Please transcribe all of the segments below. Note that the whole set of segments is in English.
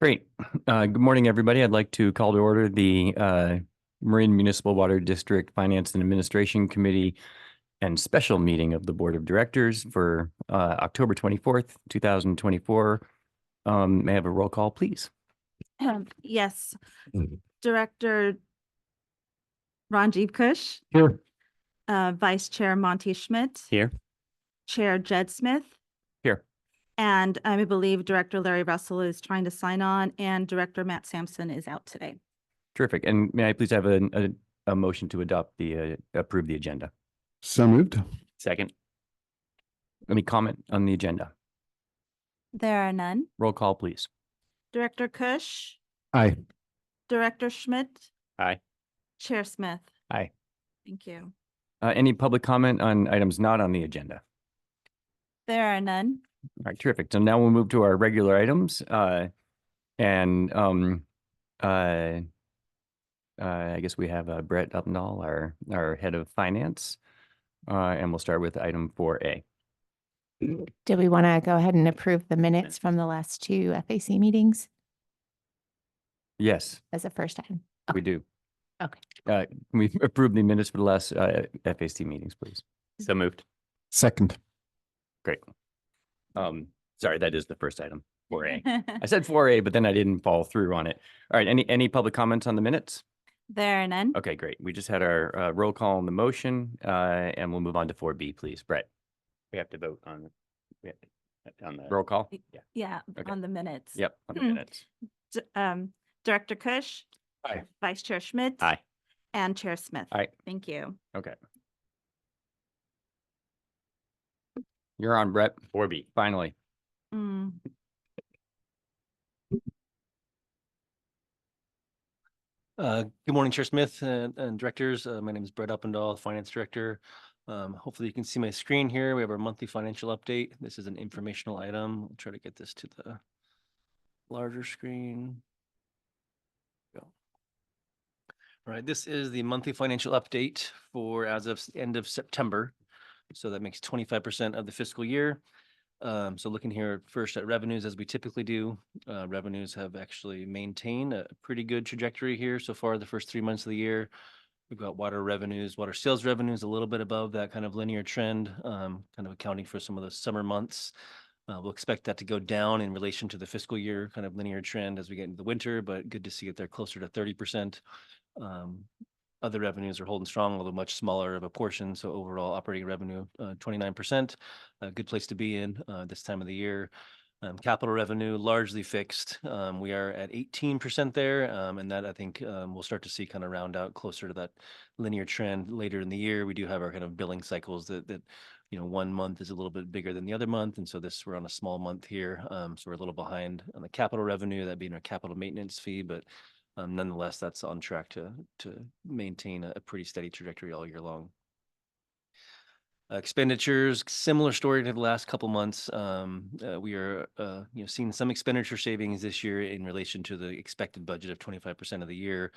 Great. Good morning, everybody. I'd like to call to order the Marin Municipal Water District Finance and Administration Committee and special meeting of the Board of Directors for October 24th, 2024. May I have a roll call, please? Yes. Director Ranjiv Kush, Here. Vice Chair Monty Schmidt, Here. Chair Jed Smith, Here. and I believe Director Larry Russell is trying to sign on, and Director Matt Sampson is out today. Terrific. And may I please have a motion to adopt approve the agenda? So moved. Second. Any comment on the agenda? There are none. Roll call, please. Director Kush, Aye. Director Schmidt, Aye. Chair Smith. Aye. Thank you. Any public comment on items not on the agenda? There are none. All right, terrific. So now we'll move to our regular items. I guess we have Brett Upnall, our head of finance, and we'll start with item 4A. Do we want to go ahead and approve the minutes from the last two FAC meetings Yes, as a first item? we do. Okay. Can we approve the minutes for the last FAC meetings, please? So moved. Second. Great. Sorry, that is the first item, 4A. I said 4A, but then I didn't follow through on it. All right, any public comments on the minutes? There are none. Okay, great. We just had our roll call on the motion, and we'll move on to 4B, please. Brett. We have to vote on the roll call? Yeah, Okay. on the minutes. Yep, on the minutes. Director Kush. Aye. Vice Chair Schmidt. Aye. And Chair Smith. Aye. Thank you. Okay. You're on, Brett. 4B, finally. Mm. Good morning, Chair Smith and directors. My name is Brett Uppendahl, Finance Director. Hopefully you can see my screen here. We have our monthly financial update. This is an informational item. I'll try to get this to the larger screen. Go. All right, this is the monthly financial update for as of end of September. So that makes 25% of the fiscal year. So looking here first at revenues, as we typically do, revenues have actually maintained a pretty good trajectory here so far the first 3 months of the year. We've got water revenues, water sales revenues a little bit above that kind of linear trend, kind of accounting for some of the summer months. We'll expect that to go down in relation to the fiscal year kind of linear trend as we get into the winter, but good to see it there closer to 30%. Other revenues are holding strong, although much smaller of a portion. So overall operating revenue, 29%, a good place to be in this time of the year. Capital revenue largely fixed. We are at 18% there, and that I think we'll start to see kind of round out closer to that linear trend later in the year. We do have our kind of billing cycles that 1 month is a little bit bigger than the other month, and so we're on a small month here, so we're a little behind on the capital revenue, that being our capital maintenance fee, but nonetheless, that's on track to maintain a pretty steady trajectory all year long. Expenditures, similar story to the last couple months. We are seeing some expenditure savings this year in relation to the expected budget of 25% of the year.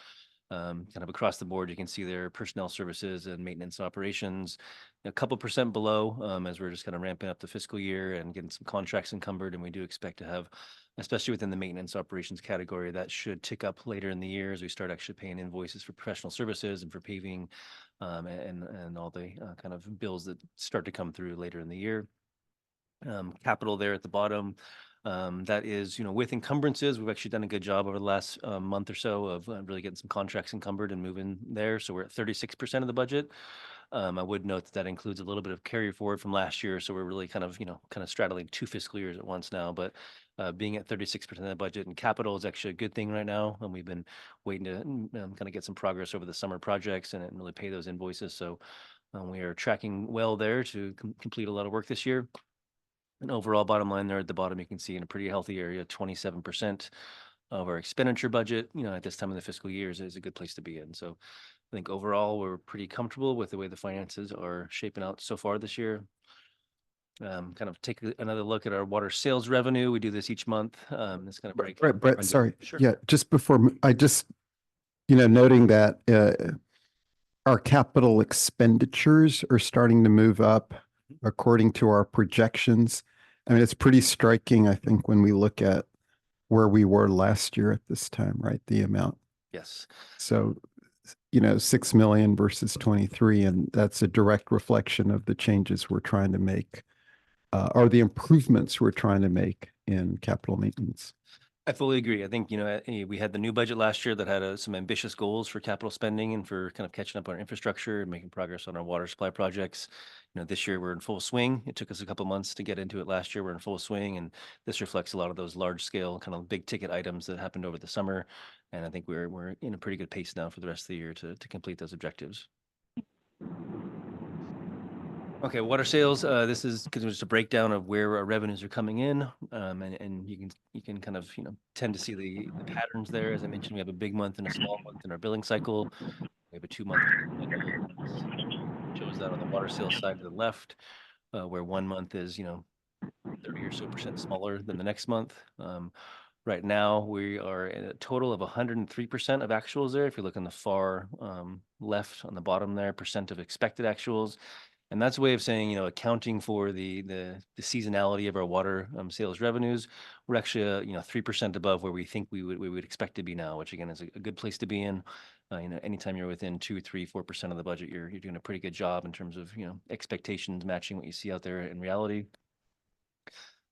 Kind of across the board, you can see there personnel services and maintenance operations, a couple percent below as we're just kind of ramping up the fiscal year and getting some contracts encumbered. And we do expect to have, especially within the maintenance operations category, that should tick up later in the year as we start actually paying invoices for professional services and for paving and all the kind of bills that start to come through later in the year. Capital there at the bottom. That is, with encumbrances, we've actually done a good job over the last month or so of really getting some contracts encumbered and moving there. So we're at 36% of the budget. I would note that includes a little bit of carry forward from last year. So we're really kind of straddling 2 fiscal years at once now. But being at 36% of the budget and capital is actually a good thing right now. And we've been waiting to kind of get some progress over the summer projects and really pay those invoices. So we are tracking well there to complete a lot of work this year. And overall bottom line there at the bottom, you can see in a pretty healthy area, 27% of our expenditure budget, at this time of the fiscal year is a good place to be in. So I think overall, we're pretty comfortable with the way the finances are shaping out so far this year. Kind of take another look at our water sales revenue. We do this each month. It's going to break. Brett, sorry. Sure. Yeah, just before I just, noting that our capital expenditures are starting to move up according to our projections. I mean, it's pretty striking, I think, when we look at where we were last year at this time, right? The amount. Yes. So, 6 million versus 23, and that's a direct reflection of the changes we're trying to make, or the improvements we're trying to make in capital maintenance. I fully agree. I think, we had the new budget last year that had some ambitious goals for capital spending and for kind of catching up on our infrastructure and making progress on our water supply projects. This year we're in full swing. It took us a couple months to get into it last year. We're in full swing, and this reflects a lot of those large scale kind of big ticket items that happened over the summer. And I think we're in a pretty good pace now for the rest of the year to complete those objectives. Okay, water sales, this is just a breakdown of where our revenues are coming in. And you can kind of, tend to see the patterns there. As I mentioned, we have a big month and a small month in our billing cycle. We have a 2-month cycle. Shows that on the water sales side to the left, where 1 month is, 30 or so % smaller than the next month. Right now, we are at a total of 103% of actuals there. If you look on the far left on the bottom there, % of expected actuals. And that's a way of saying, accounting for the seasonality of our water sales revenues, we're actually 3% above where we think we would expect to be now, which again is a good place to be in. Anytime you're within 2, 3, 4% of the budget, you're doing a pretty good job in terms of expectations matching what you see out there in reality.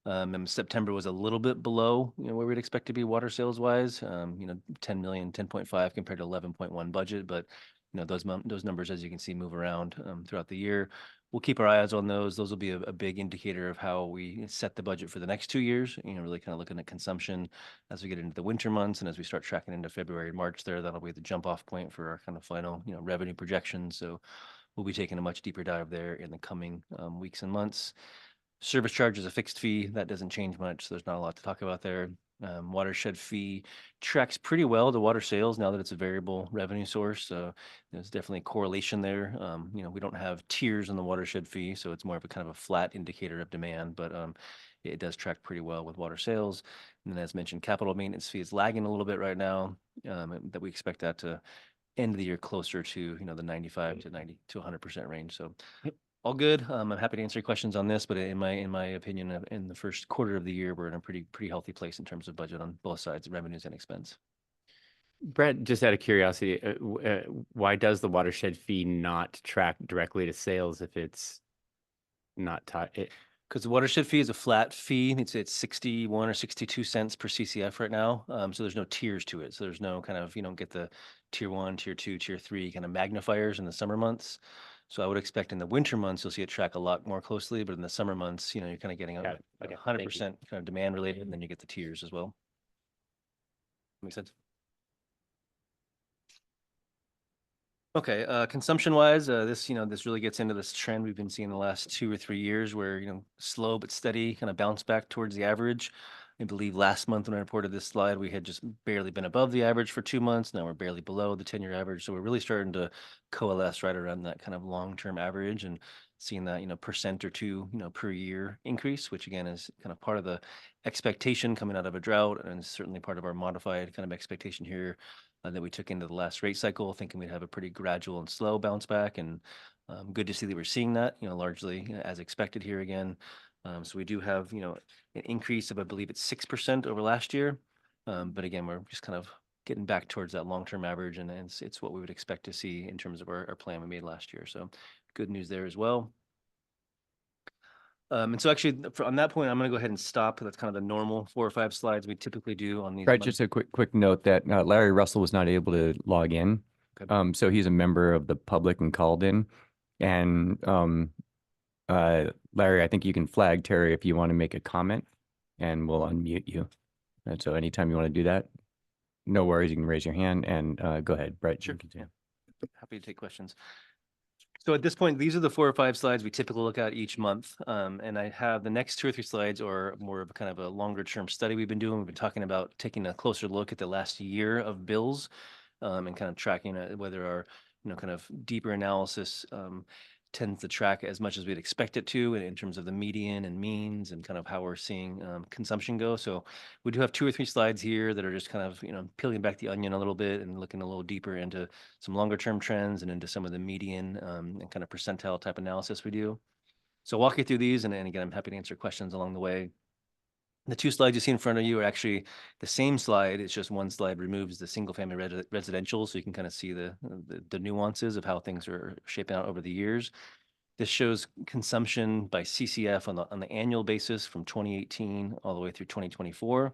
And September was a little bit below where we'd expect to be water sales wise. 10 million, 10.5 compared to 11.1 budget, but those numbers, as you can see, move around throughout the year. We'll keep our eyes on those. Those will be a big indicator of how we set the budget for the next 2 years. Really kind of looking at consumption as we get into the winter months and as we start tracking into February and March there. That'll be the jump off point for our kind of final revenue projections. So we'll be taking a much deeper dive there in the coming weeks and months. Service charge is a fixed fee. That doesn't change much. So there's not a lot to talk about there. Watershed fee tracks pretty well to water sales now that it's a variable revenue source. So there's definitely a correlation there. We don't have tiers in the watershed fee, so it's more of a kind of a flat indicator of demand, but it does track pretty well with water sales. And then as mentioned, capital maintenance fee is lagging a little bit right now, that we expect that to end the year closer to, the 95 to 90 to 100% range. So all good. I'm happy to answer your questions on this, but in my opinion, in the first quarter of the year, we're in a pretty healthy place in terms of budget on both sides, revenues and expense. Brett, just out of curiosity, why does the watershed fee not track directly to sales if it's not tied? Because the watershed fee is a flat fee. It's 61 or 62 cents per CCF right now. So there's no tiers to it. So there's no kind of, you don't get the tier 1, tier 2, tier 3 kind of magnifiers in the summer months. So I would expect in the winter months, you'll see it track a lot more closely, but in the summer months, you're kind of getting Got it. Okay, 100% kind of demand related, and then you get the tiers as well. Make sense? Okay, consumption wise, this really gets into this trend we've been seeing the last 2 or 3 years where, slow but steady kind of bounce back towards the average. I believe last month when I reported this slide, we had just barely been above the average for 2 months. Now we're barely below the 10-year average. So we're really starting to coalesce right around that kind of long-term average and seeing that, % or 2, per year increase, which again is kind of part of the expectation coming out of a drought and certainly part of our modified kind of expectation here that we took into the last rate cycle, thinking we'd have a pretty gradual and slow bounce back. And good to see that we're seeing that, largely as expected here again. So we do have, an increase of, I believe it's 6% over last year. But again, we're just kind of getting back towards that long-term average, and it's what we would expect to see in terms of our plan we made last year. So good news there as well. And so actually on that point, I'm going to go ahead and stop. That's kind of the normal 4 or 5 slides we typically do on these. Right, just a quick note that Larry Russell was not able to log in. Okay. So he's a member of the public and called in. And Larry, I think you can flag Terry if you want to make a comment, and we'll unmute you. And so anytime you want to do that, no worries, you can raise your hand and go ahead, Brett. Sure. Yeah. Happy to take questions. So at this point, these are the 4 or 5 slides we typically look at each month. And I have the next 2 or 3 slides are more of a kind of a longer term study we've been doing. We've been talking about taking a closer look at the last year of bills and kind of tracking whether our, kind of deeper analysis tends to track as much as we'd expect it to in terms of the median and means and kind of how we're seeing consumption go. So we do have 2 or 3 slides here that are just kind of, peeling back the onion a little bit and looking a little deeper into some longer term trends and into some of the median and kind of percentile type analysis we do. So I'll walk you through these, and again, I'm happy to answer questions along the way. The two slides you see in front of you are actually the same slide. It's just one slide removes the single family residential. So you can kind of see the nuances of how things are shaping out over the years. This shows consumption by CCF on the annual basis from 2018 all the way through 2024.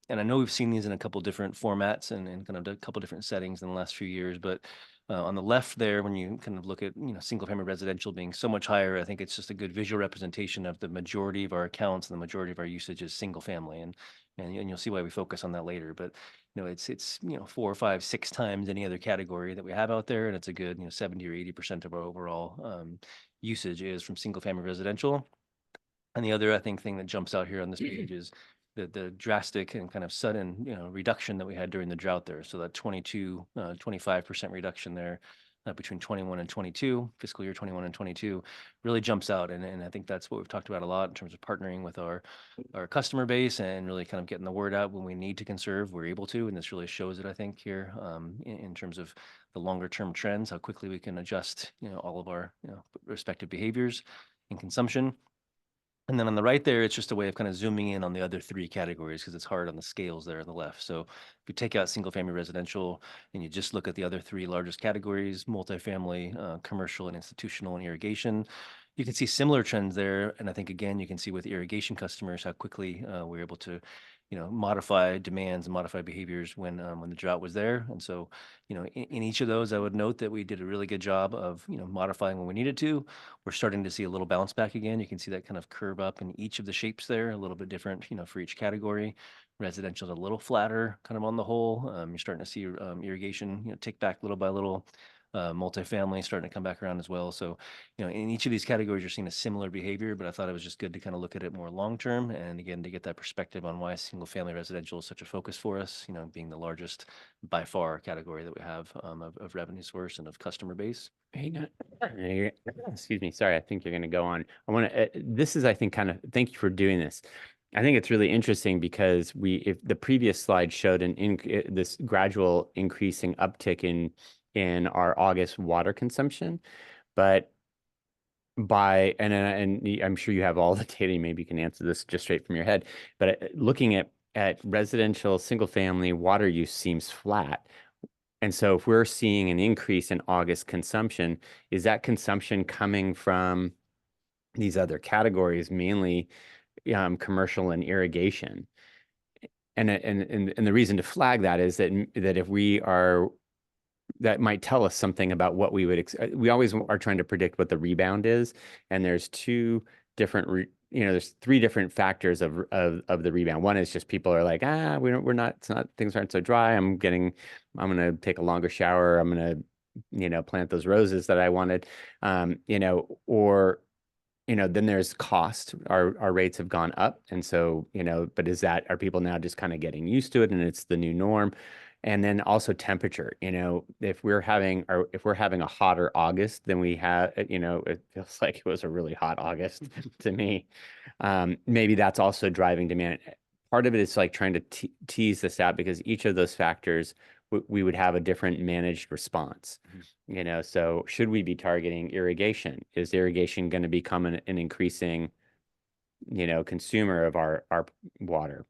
And I know we've seen these in a couple different formats and kind of a couple different settings in the last few years, but on the left there, when you kind of look at, single family residential being so much higher, I think it's just a good visual representation of the majority of our accounts and the majority of our usage is single family. And you'll see why we focus on that later. But, it's 4 or 5, 6 times any other category that we have out there. And it's a good, 70 or 80% of our overall usage is from single family residential. And the other, I think, thing that jumps out here on this page is the drastic and kind of sudden, reduction that we had during the drought there. So that 25% reduction there between 21 and 22, fiscal year 21 and 22, really jumps out. And I think that's what we've talked about a lot in terms of partnering with our customer base and really kind of getting the word out when we need to conserve, we're able to. And this really shows it, I think, here in terms of the longer term trends, how quickly we can adjust, all of our respective behaviors in consumption. And then on the right there, it's just a way of kind of zooming in on the other 3 categories because it's hard on the scales there on the left. So if you take out single family residential and you just look at the other 3 largest categories, multifamily, commercial and institutional and irrigation, you can see similar trends there. And I think, again, you can see with irrigation customers how quickly we're able to modify demands and modify behaviors when the drought was there. And so, in each of those, I would note that we did a really good job of, modifying when we needed to. We're starting to see a little bounce back again. You can see that kind of curve up in each of the shapes there, a little bit different, for each category. Residential is a little flatter kind of on the whole. You're starting to see irrigation, tick back little by little. Multifamily starting to come back around as well. So, in each of these categories, you're seeing a similar behavior, but I thought it was just good to kind of look at it more long-term. And again, to get that perspective on why single family residential is such a focus for us, being the largest by far category that we have of revenue source and of customer base. Hey, excuse me. Sorry, I think you're going to go on. I want to, this is, I think, kind of, thank you for doing this. I think it's really interesting because if the previous slide showed this gradual increasing uptick in our August water consumption, but and I'm sure you have all the data, maybe you can answer this just straight from your head, but looking at residential single family water use seems flat. And so if we're seeing an increase in August consumption, is that consumption coming from these other categories, mainly commercial and irrigation? And the reason to flag that is that if we are, that might tell us something about what we would, we always are trying to predict what the rebound is. And there's 2 different, there's 3 different factors of the rebound. One is just people are like, we're not, things aren't so dry. I'm going to take a longer shower. I'm going to, plant those roses that I wanted, or, then there's cost. Our rates have gone up. And so, but are people now just kind of getting used to it and it's the new norm? And then also temperature, if we're having a hotter August than we have, it feels like it was a really hot August to me. Maybe that's also driving demand. Part of it is like trying to tease this out because each of those factors, we would have a different managed response. So should we be targeting irrigation? Is irrigation going to become an increasing, consumer of our water?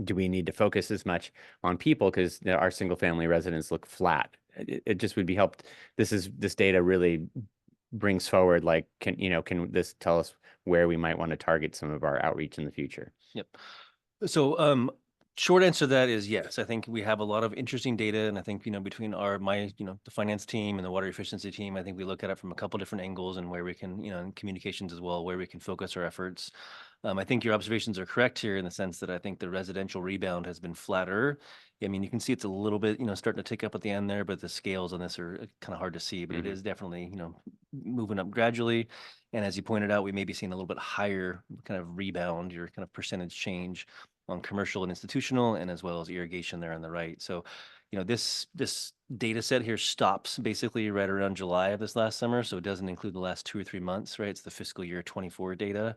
Do we need to focus as much on people because our single family residents look flat? It just would be helped. This data really brings forward, like, can this tell us where we might want to target some of our outreach in the future? Yep. So short answer to that is yes. I think we have a lot of interesting data, and I think between the finance team and the water efficiency team, I think we look at it from a couple different angles and where we can, in communications as well, where we can focus our efforts. I think your observations are correct here in the sense that I think the residential rebound has been flatter. I mean, you can see it's a little bit, starting to tick up at the end there, but the scales on this are kind of hard to see, but it is definitely, moving up gradually. And as you pointed out, we may be seeing a little bit higher kind of rebound, your kind of percentage change on commercial and institutional, and as well as irrigation there on the right. So, this data set here stops basically right around July of this last summer. So it doesn't include the last 2 or 3 months, right? It's the fiscal year 24 data.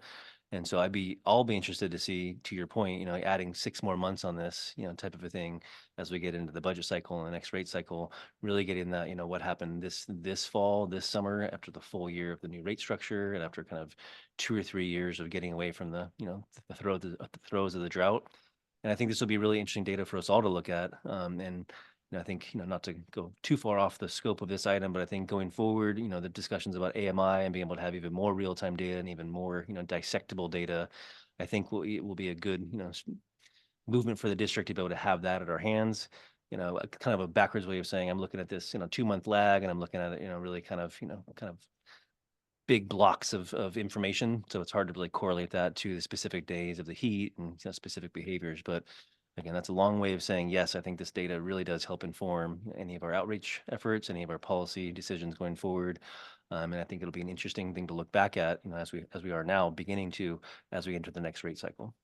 And so I'll be interested to see, to your point, adding 6 more months on this, type of a thing as we get into the budget cycle and the next rate cycle, really getting that, what happened this fall, this summer, after the full year of the new rate structure and after kind of 2 or 3 years of getting away from the, the throes of the drought. And I think this will be really interesting data for us all to look at. And I think, not to go too far off the scope of this item, but I think going forward, the discussions about AMI and being able to have even more real-time data and even more, dissectable data, I think it will be a good, movement for the district to be able to have that at our hands. Kind of a backwards way of saying I'm looking at this, 2-month lag, and I'm looking at it, really kind of big blocks of information. So it's hard to really correlate that to the specific days of the heat and specific behaviors. But again, that's a long way of saying, yes, I think this data really does help inform any of our outreach efforts, any of our policy decisions going forward. And I think it'll be an interesting thing to look back at, as we are now beginning to, as we enter the next rate cycle.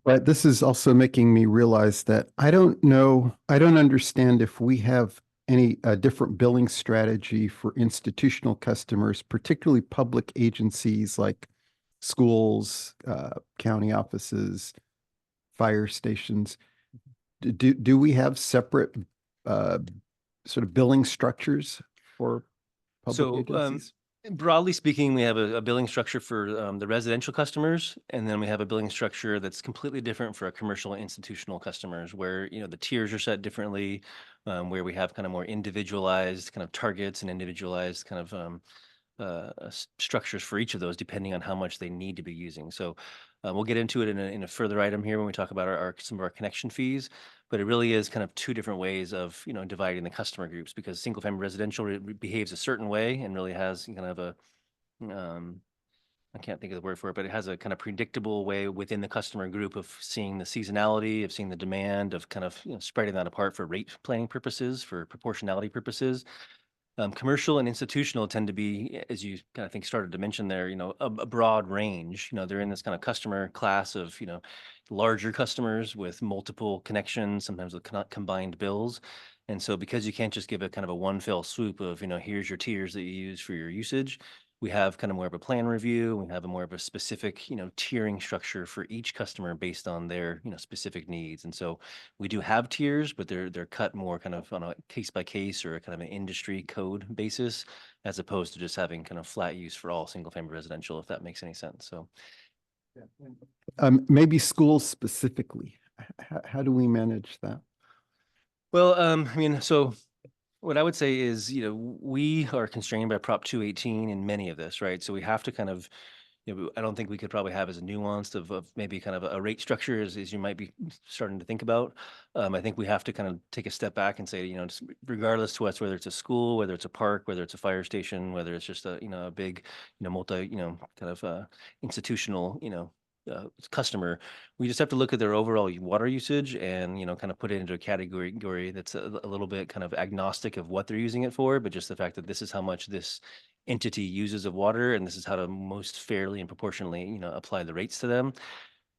But this is also making me realize that I don't understand if we have any different billing strategy for institutional customers, particularly public agencies like schools, county offices, fire stations. Do we have separate sort of billing structures for public agencies? Broadly speaking, we have a billing structure for the residential customers, and then we have a billing structure that's completely different for our commercial and institutional customers, where the tiers are set differently, where we have kind of more individualized kind of targets and individualized kind of structures for each of those, depending on how much they need to be using. So we'll get into it in a further item here when we talk about some of our connection fees. But it really is kind of 2 different ways of dividing the customer groups, because single family residential behaves a certain way and really has kind of a I can't think of the word for it, but it has a kind of predictable way within the customer group of seeing the seasonality, of seeing the demand, of kind of spreading that apart for rate planning purposes, for proportionality purposes. Commercial and institutional tend to be, as you kind of think started to mention there, a broad range. They're in this kind of customer class of, larger customers with multiple connections, sometimes with combined bills. And so because you can't just give a kind of a one fell swoop of, here's your tiers that you use for your usage, we have kind of more of a plan review. We have a more of a specific, tiering structure for each customer based on their, specific needs. And so we do have tiers, but they're cut more kind of on a case by case or a kind of an industry code basis, as opposed to just having kind of flat use for all single family residential, if that makes any sense. So maybe schools specifically. How do we manage that? well, so what I would say is, we are constrained by Prop 218 in many of this, right? So we have to kind of, I don't think we could probably have as nuanced of maybe kind of a rate structure as you might be starting to think about. I think we have to kind of take a step back and say, just regardless to us, whether it's a school, whether it's a park, whether it's a fire station, whether it's just a big, multi, kind of institutional, customer, we just have to look at their overall water usage and kind of put it into a category that's a little bit kind of agnostic of what they're using it for, but just the fact that this is how much this entity uses of water, and this is how to most fairly and proportionally apply the rates to them.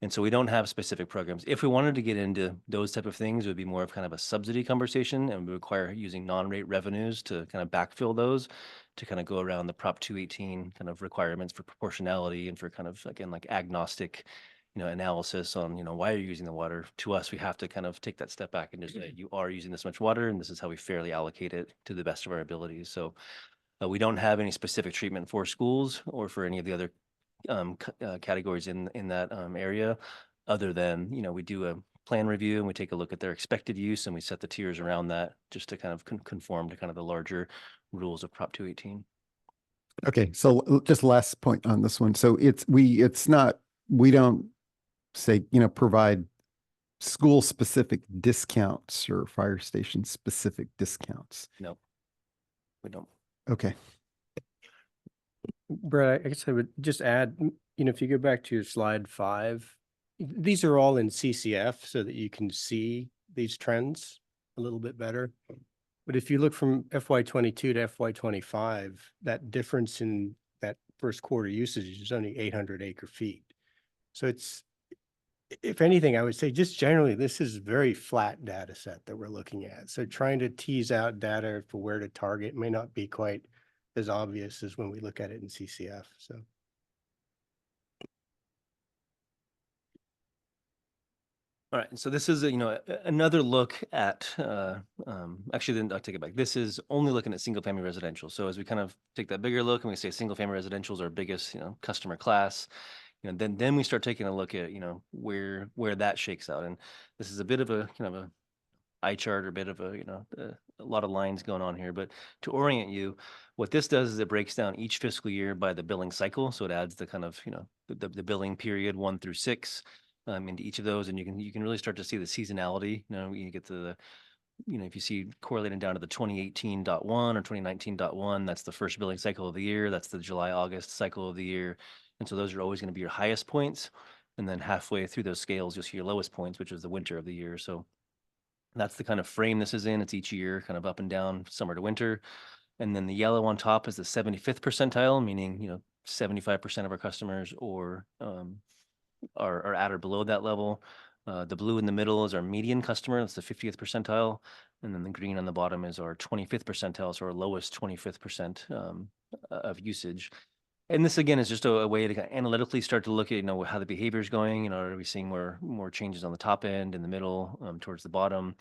And so we don't have specific programs. If we wanted to get into those type of things, it would be more of kind of a subsidy conversation, and would require using non-rate revenues to kind of backfill those, to kind of go around the Prop 218 kind of requirements for proportionality and for kind of, again, like agnostic, analysis on, why you're using the water. To us, we have to kind of take that step back and just say, you are using this much water, and this is how we fairly allocate it to the best of our abilities. So we don't have any specific treatment for schools or for any of the other categories in that area, other than, we do a plan review and we take a look at their expected use and we set the tiers around that just to kind of conform to kind of the larger rules of Prop 218. Okay, so just last point on this one. So we don't say, provide school specific discounts or fire station specific discounts. No, we don't. Okay. Brett, I guess I would just add, if you go back to slide 5, these are all in CCF so that you can see these trends a little bit better. But if you look from FY22 to FY25, that difference in that first quarter usage is only 800 acre feet. So it's, if anything, I would say just generally, this is a very flat data set that we're looking at. So trying to tease out data for where to target may not be quite as obvious as when we look at it in CCF, so. All right, so this is another look at actually then I'll take it back. This is only looking at single family residential. So as we kind of take that bigger look and we say single family residential is our biggest customer class, then we start taking a look at where that shakes out. And this is a bit of a kind of a eye chart or a bit of a lot of lines going on here. But to orient you, what this does is it breaks down each fiscal year by the billing cycle. So it adds the kind of the billing period 1 through 6 into each of those, and you can really start to see the seasonality. You get to the if you see correlating down to the 2018.1 or 2019.1, that's the first billing cycle of the year. That's the July-August cycle of the year. And so those are always going to be your highest points. And then halfway through those scales, you'll see your lowest points, which is the winter of the year. So that's the kind of frame this is in. It's each year, kind of up and down, summer to winter. And then the yellow on top is the 75th percentile, meaning 75% of our customers are at or below that level. The blue in the middle is our median customer. That's the 50th percentile. And then the green on the bottom is our 25th percentile, so our lowest 25th percent of usage. And this again is just a way to kind of analytically start to look at how the behavior is going. Are we seeing more changes on the top end, in the middle, towards the bottom?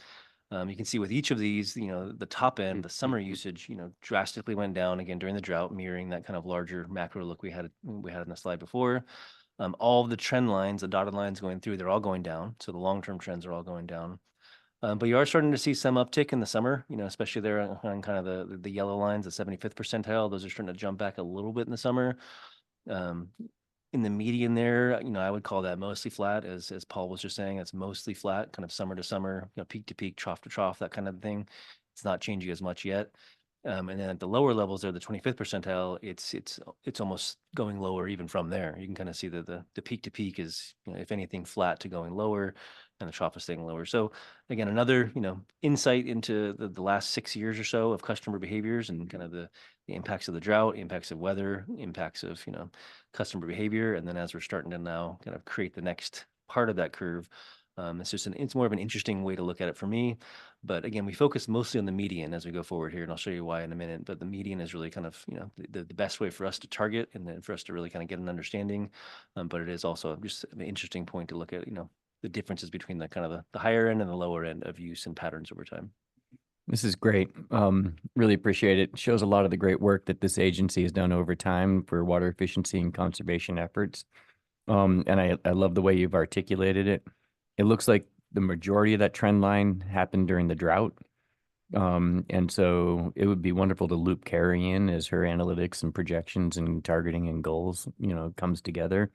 You can see with each of these, the top end, the summer usage, drastically went down again during the drought, mirroring that kind of larger macro look we had on the slide before. All of the trend lines, the dotted lines going through, they're all going down. So the long-term trends are all going down. But you are starting to see some uptick in the summer, especially there on kind of the yellow lines, the 75th percentile. Those are starting to jump back a little bit in the summer. In the median there, I would call that mostly flat, as Paul was just saying. It's mostly flat, kind of summer to summer, peak to peak, trough to trough, that kind of thing. It's not changing as much yet. And then at the lower levels there, the 25th percentile, it's almost going lower even from there. You can kind of see that the peak to peak is, if anything, flat to going lower, and the trough is staying lower. So again, another insight into the last 6 years or so of customer behaviors and kind of the impacts of the drought, impacts of weather, impacts of customer behavior. And then as we're starting to now kind of create the next part of that curve, it's more of an interesting way to look at it for me. But again, we focus mostly on the median as we go forward here, and I'll show you why in a minute. But the median is really kind of the best way for us to target and then for us to really kind of get an understanding. But it is also just an interesting point to look at the differences between the kind of the higher end and the lower end of use and patterns over time. This is great. Really appreciate it. Shows a lot of the great work that this agency has done over time for water efficiency and conservation efforts. And I love the way you've articulated it. It looks like the majority of that trend line happened during the drought. And so it would be wonderful to loop Carrie in as her analytics and projections and targeting and goals, comes together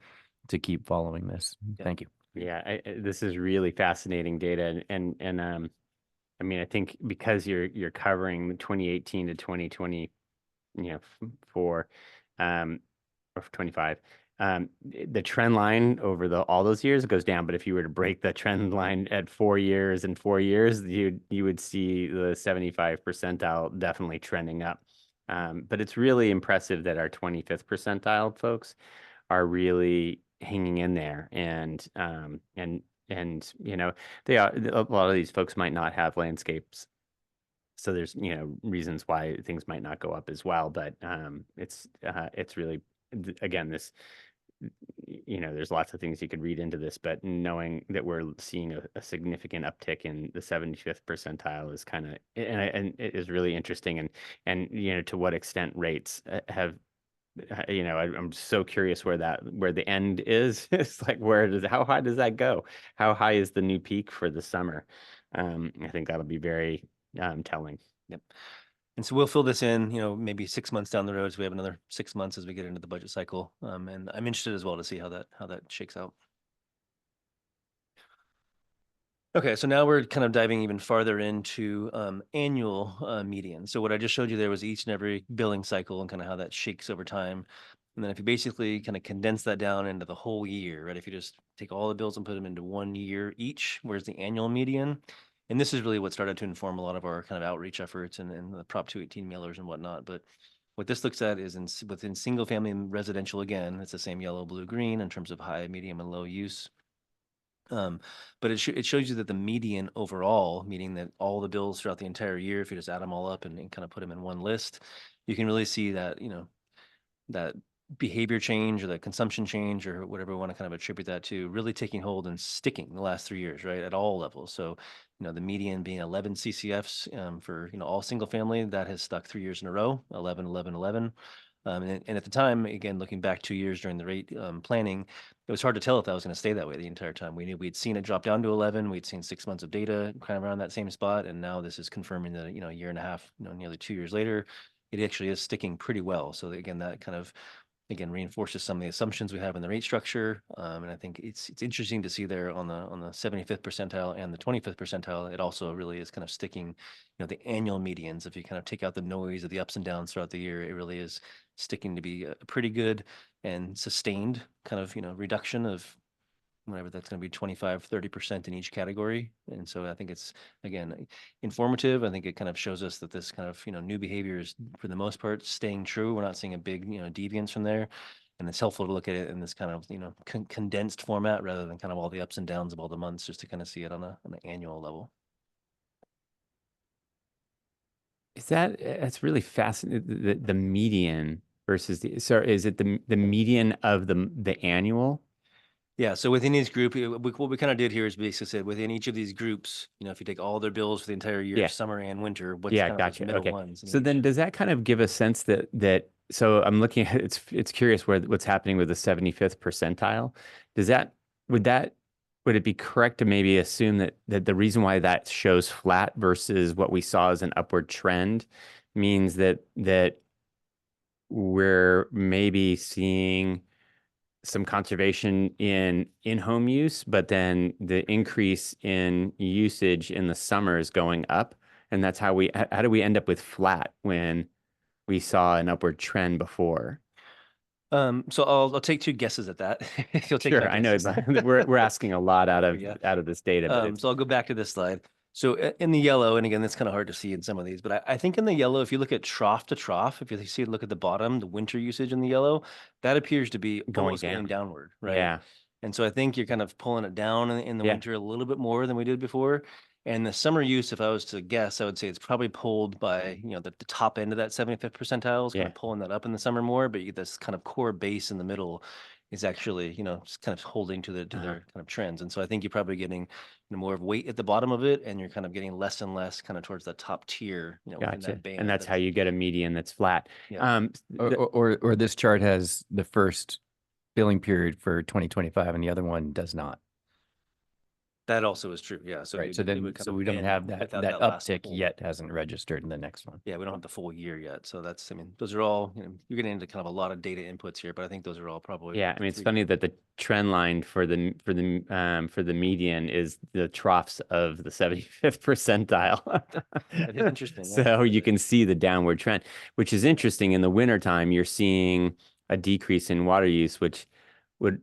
to keep following this. Yeah. Thank you. Yeah, this is really fascinating data, and I mean, I think because you're covering 2018 to 2020, for or 25, the trend line over all those years goes down. But if you were to break the trend line at 4 years and 4 years, you would see the 75th percentile definitely trending up. But it's really impressive that our 25th percentile folks are really hanging in there, and they are, a lot of these folks might not have landscapes, so there's reasons why things might not go up as well. But it's really, again, this there's lots of things you could read into this, but knowing that we're seeing a significant uptick in the 75th percentile is kind of, and it is really interesting, and to what extent rates have, I'm so curious where the end is. It's like, how high does that go? How high is the new peak for the summer? I think that'll be very telling. Yep. And so we'll fill this in, maybe 6 months down the road. So we have another 6 months as we get into the budget cycle. And I'm interested as well to see how that shakes out. Okay, so now we're kind of diving even farther into annual median. So what I just showed you there was each and every billing cycle and kind of how that shakes over time. And then if you basically kind of condense that down into the whole year, right? If you just take all the bills and put them into 1 year each, where's the annual median? And this is really what started to inform a lot of our kind of outreach efforts and the Prop 218 mailers and whatnot. But what this looks at is within single family residential, again, it's the same yellow, blue, green in terms of high, medium, and low use. But it shows you that the median overall, meaning that all the bills throughout the entire year, if you just add them all up and kind of put them in one list, you can really see that, that behavior change or the consumption change or whatever we want to kind of attribute that to really taking hold and sticking the last 3 years, right, at all levels. So, the median being 11 CCFs for, all single family, that has stuck 3 years in a row, 11, 11, 11. And at the time, again, looking back 2 years during the rate planning, it was hard to tell if that was going to stay that way the entire time. We knew we'd seen it drop down to 11. We'd seen 6 months of data kind of around that same spot. And now this is confirming that, a year and a half, nearly 2 years later, it actually is sticking pretty well. So again, that kind of, again, reinforces some of the assumptions we have in the rate structure. And I think it's interesting to see there on the 75th percentile and the 25th percentile, it also really is kind of sticking, the annual medians. If you kind of take out the noise of the ups and downs throughout the year, it really is sticking to be a pretty good and sustained kind of, reduction of whatever that's going to be 25, 30% in each category. And so I think it's, again, informative. I think it kind of shows us that this kind of, new behavior is for the most part staying true. We're not seeing a big, deviance from there. And it's helpful to look at it in this kind of, condensed format rather than kind of all the ups and downs of all the months, just to kind of see it on an annual level. That's really fascinating. The median versus is it the median of the annual? Yeah, so within each group, what we kind of did here is basically said within each of these groups, if you take all their bills for the entire year, Yeah. summer and winter, what's Yeah, kind of those gotcha. middle Okay. ones in So each? then does that kind of give a sense that so I'm looking at it's curious what's happening with the 75th percentile. Would it be correct to maybe assume that the reason why that shows flat versus what we saw as an upward trend means that we're maybe seeing some conservation in in-home use, but then the increase in usage in the summer is going up, and that's how do we end up with flat when we saw an upward trend before? So I'll take two guesses at that. If you'll take Sure, my I know guesses. we're asking a lot out of Yeah. this data, but it's So I'll go back to this slide. So in the yellow, and again, that's kind of hard to see in some of these, but I think in the yellow, if you look at trough to trough, if you look at the bottom, the winter usage in the yellow, that appears to be Going almost down. going downward, right? Yeah. And so I think you're kind of pulling it down in the Yeah. winter a little bit more than we did before. And the summer use, if I was to guess, I would say it's probably pulled by, the top end of that 75th percentile is kind Yeah. of pulling that up in the summer more, but you get this kind of core base in the middle is actually, just kind of holding to their kind of trends. And so I think you're probably getting more of weight at the bottom of it, and you're kind of getting less and less kind of towards the top tier, within Gotcha. that band. And that's how you get a median that's flat. Yeah. Or this chart has the first billing period for 2025 and the other one does not. That also is true. Yeah. So Right. it So would then, kind so of we don't end have that without last uptick full- yet hasn't registered in the next one. Yeah, we don't have the full year yet. So that's, those are all, you're getting into kind of a lot of data inputs here, but I think those are all probably. Yeah, I mean, it's funny that the trend line for the median is the troughs of the 75th percentile. That is interesting, yeah. So you can see the downward trend, which is interesting. In the wintertime, you're seeing a decrease in water use, which would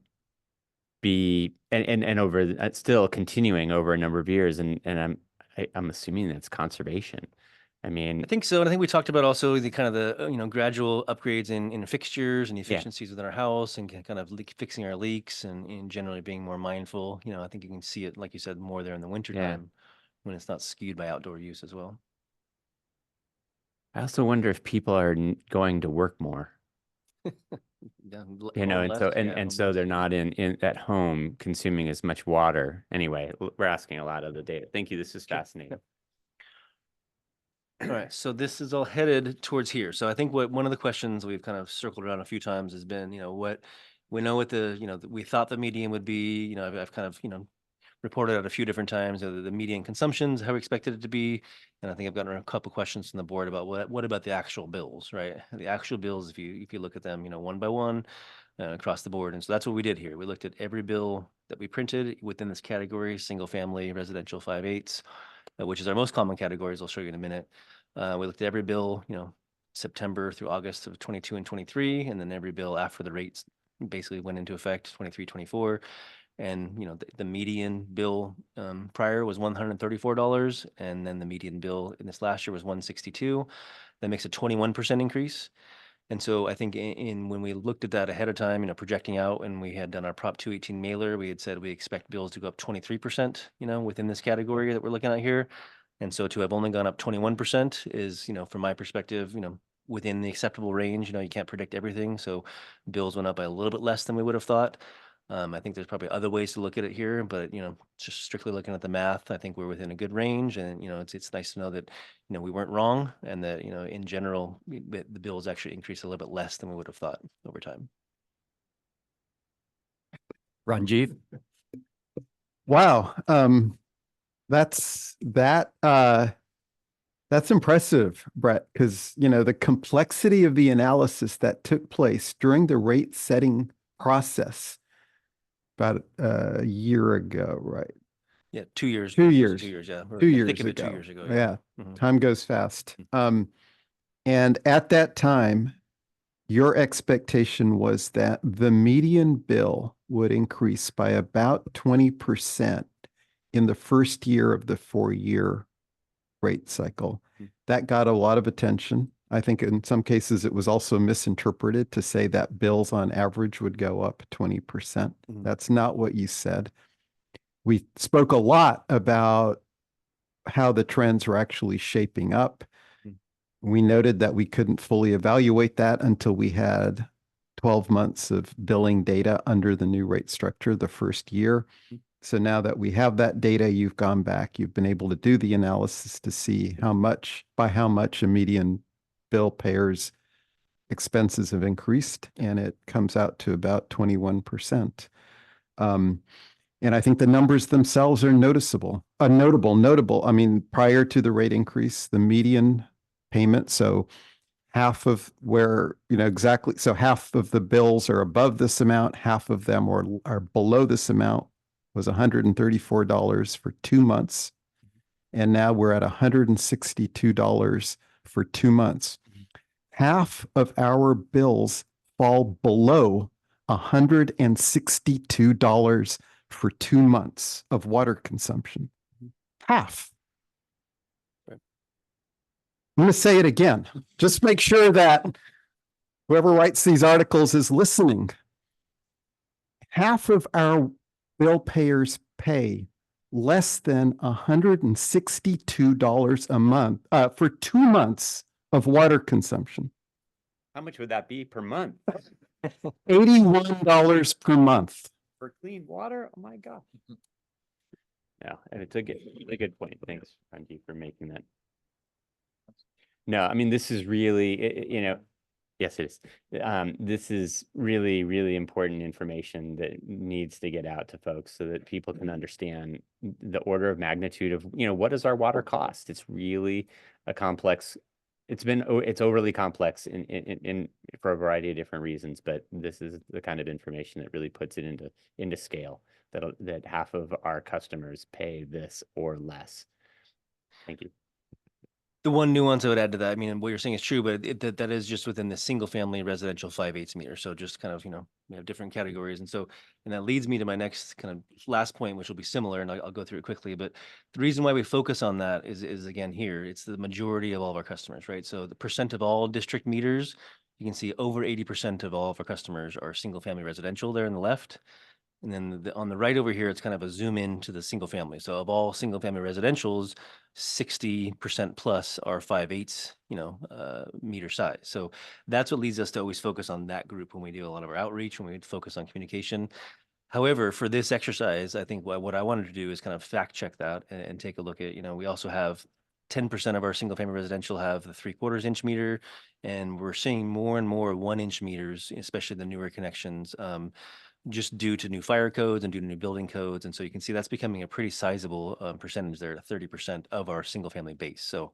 be and over still continuing over a number of years. And I'm assuming that's conservation. I mean, I think so. And I think we talked about also the kind of the, gradual upgrades in fixtures and efficiencies within our house and kind of fixing our leaks and generally being more mindful. I think you can see it, like you said, more there in the winter time when it's not skewed by outdoor use as well. I also wonder if people are going to work more. Yeah, And so they're not in at home consuming as much water. Anyway, we're asking a lot of the data. Thank you. This is fascinating. All right, so this is all headed towards here. So I think one of the questions we've kind of circled around a few times has been, what we know what we thought the median would be. I've kind of, reported out a few different times the median consumptions, how we expected it to be. And I think I've gotten a couple questions from the board about what about the actual bills, right? The actual bills, if you look at them, one by one across the board. And so that's what we did here. We looked at every bill that we printed within this category, single family, residential 5/8, which is our most common categories. I'll show you in a minute. We looked at every bill, September through August of 22 and 23, and then every bill after the rates basically went into effect, 23, 24. And, the median bill prior was $134, and then the median bill in this last year was $162. That makes a 21% increase. And so I think when we looked at that ahead of time, projecting out, and we had done our Prop 218 mailer, we had said we expect bills to go up 23%, within this category that we're looking at here. And so to have only gone up 21% is, from my perspective, within the acceptable range. You can't predict everything. So bills went up by a little bit less than we would have thought. I think there's probably other ways to look at it here, but just strictly looking at the math, I think we're within a good range, and it's nice to know that we weren't wrong, and that in general the bills actually increased a little bit less than we would have thought over time. Ranjiv? Wow. That's impressive, Brett, because, the complexity of the analysis that took place during the rate setting process about a year ago, right? Yeah, 2 years. 2 years. 2 years, yeah. We're 2 in the years thick of it ago. 2 years ago. Yeah. Mhm. Time goes fast. And at that time, your expectation was that the median bill would increase by about 20% in the first year of the 4-year rate cycle. That got a lot of attention. I think in some cases it was also misinterpreted to say that bills on average would go up 20%. That's not what you said. We spoke a lot about how the trends were actually shaping up. We noted that we couldn't fully evaluate that until we had 12 months of billing data under the new rate structure the first year. So now that we have that data, you've gone back, you've been able to do the analysis to see by how much a median bill payer's expenses have increased, and it comes out to about 21%. And I think the numbers themselves are notable. I mean, prior to the rate increase, the median payment, so half of where, exactly, so half of the bills are above this amount, half of them are below this amount, was $134 for 2 months. And now we're at $162 for 2 months. Half of our bills fall below $162 for 2 months of water consumption. Half. I'm going to say it again. Just make sure that whoever writes these articles is listening. Half of our bill payers pay less than $162 a month for 2 months of water consumption. How much would that be per month? $81 per month. For clean water? Oh my God. Yeah, and it's a good point. Thanks, Ranji, for making that. No, I mean, this is really, yes, it is. This is really, really important information that needs to get out to folks so that people can understand the order of magnitude of, what does our water cost? It's really a complex, it's overly complex in for a variety of different reasons, but this is the kind of information that really puts it into scale, that half of our customers pay this or less. Thank you. The one nuance I would add to that, I mean, what you're saying is true, but that is just within the single family residential 5/8 meter. So just kind of, we have different categories. And that leads me to my next kind of last point, which will be similar, and I'll go through it quickly. But the reason why we focus on that is again, here, it's the majority of all of our customers, right? So the percent of all district meters, you can see over 80% of all of our customers are single family residential there on the left. And then on the right over here, it's kind of a zoom in to the single family. So of all single family residentials, 60% plus are 5/8 meter size. So that's what leads us to always focus on that group when we do a lot of our outreach, when we focus on communication. However, for this exercise, I think what I wanted to do is kind of fact check that and take a look at, we also have 10% of our single family residential have the 3/4 inch meter, and we're seeing more and more 1-inch meters, especially the newer connections, just due to new fire codes and due to new building codes. And so you can see that's becoming a pretty sizable percentage there, 30% of our single family base. So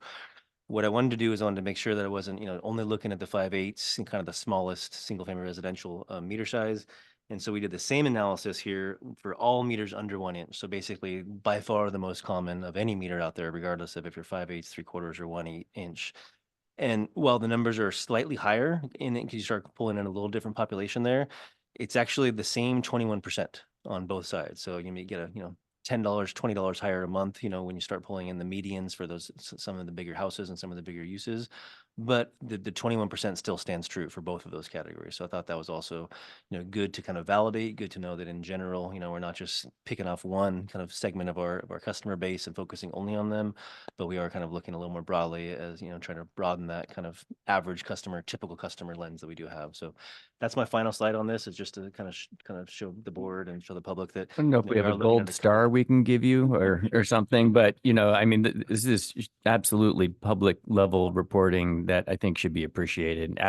what I wanted to do is I wanted to make sure that I wasn't, only looking at the 5/8 and kind of the smallest single family residential meter size. And so we did the same analysis here for all meters under 1 inch. So basically by far the most common of any meter out there, regardless of if you're 5/8, 3/4, or 1 inch. And while the numbers are slightly higher in it, because you start pulling in a little different population there, it's actually the same 21% on both sides. So you may get a, $10, $20 higher a month, when you start pulling in the medians for some of the bigger houses and some of the bigger uses. But the 21% still stands true for both of those categories. So I thought that was also, good to kind of validate, good to know that in general, we're not just picking off one kind of segment of our customer base and focusing only on them, but we are kind of looking a little more broadly as, trying to broaden that kind of average customer, typical customer lens that we do have. So that's my final slide on this, is just to kind of show the board and show the public that. I don't know if we have are a looking at gold couple- star we can give you or something, but I mean, this is absolutely public level reporting that I think should be appreciated.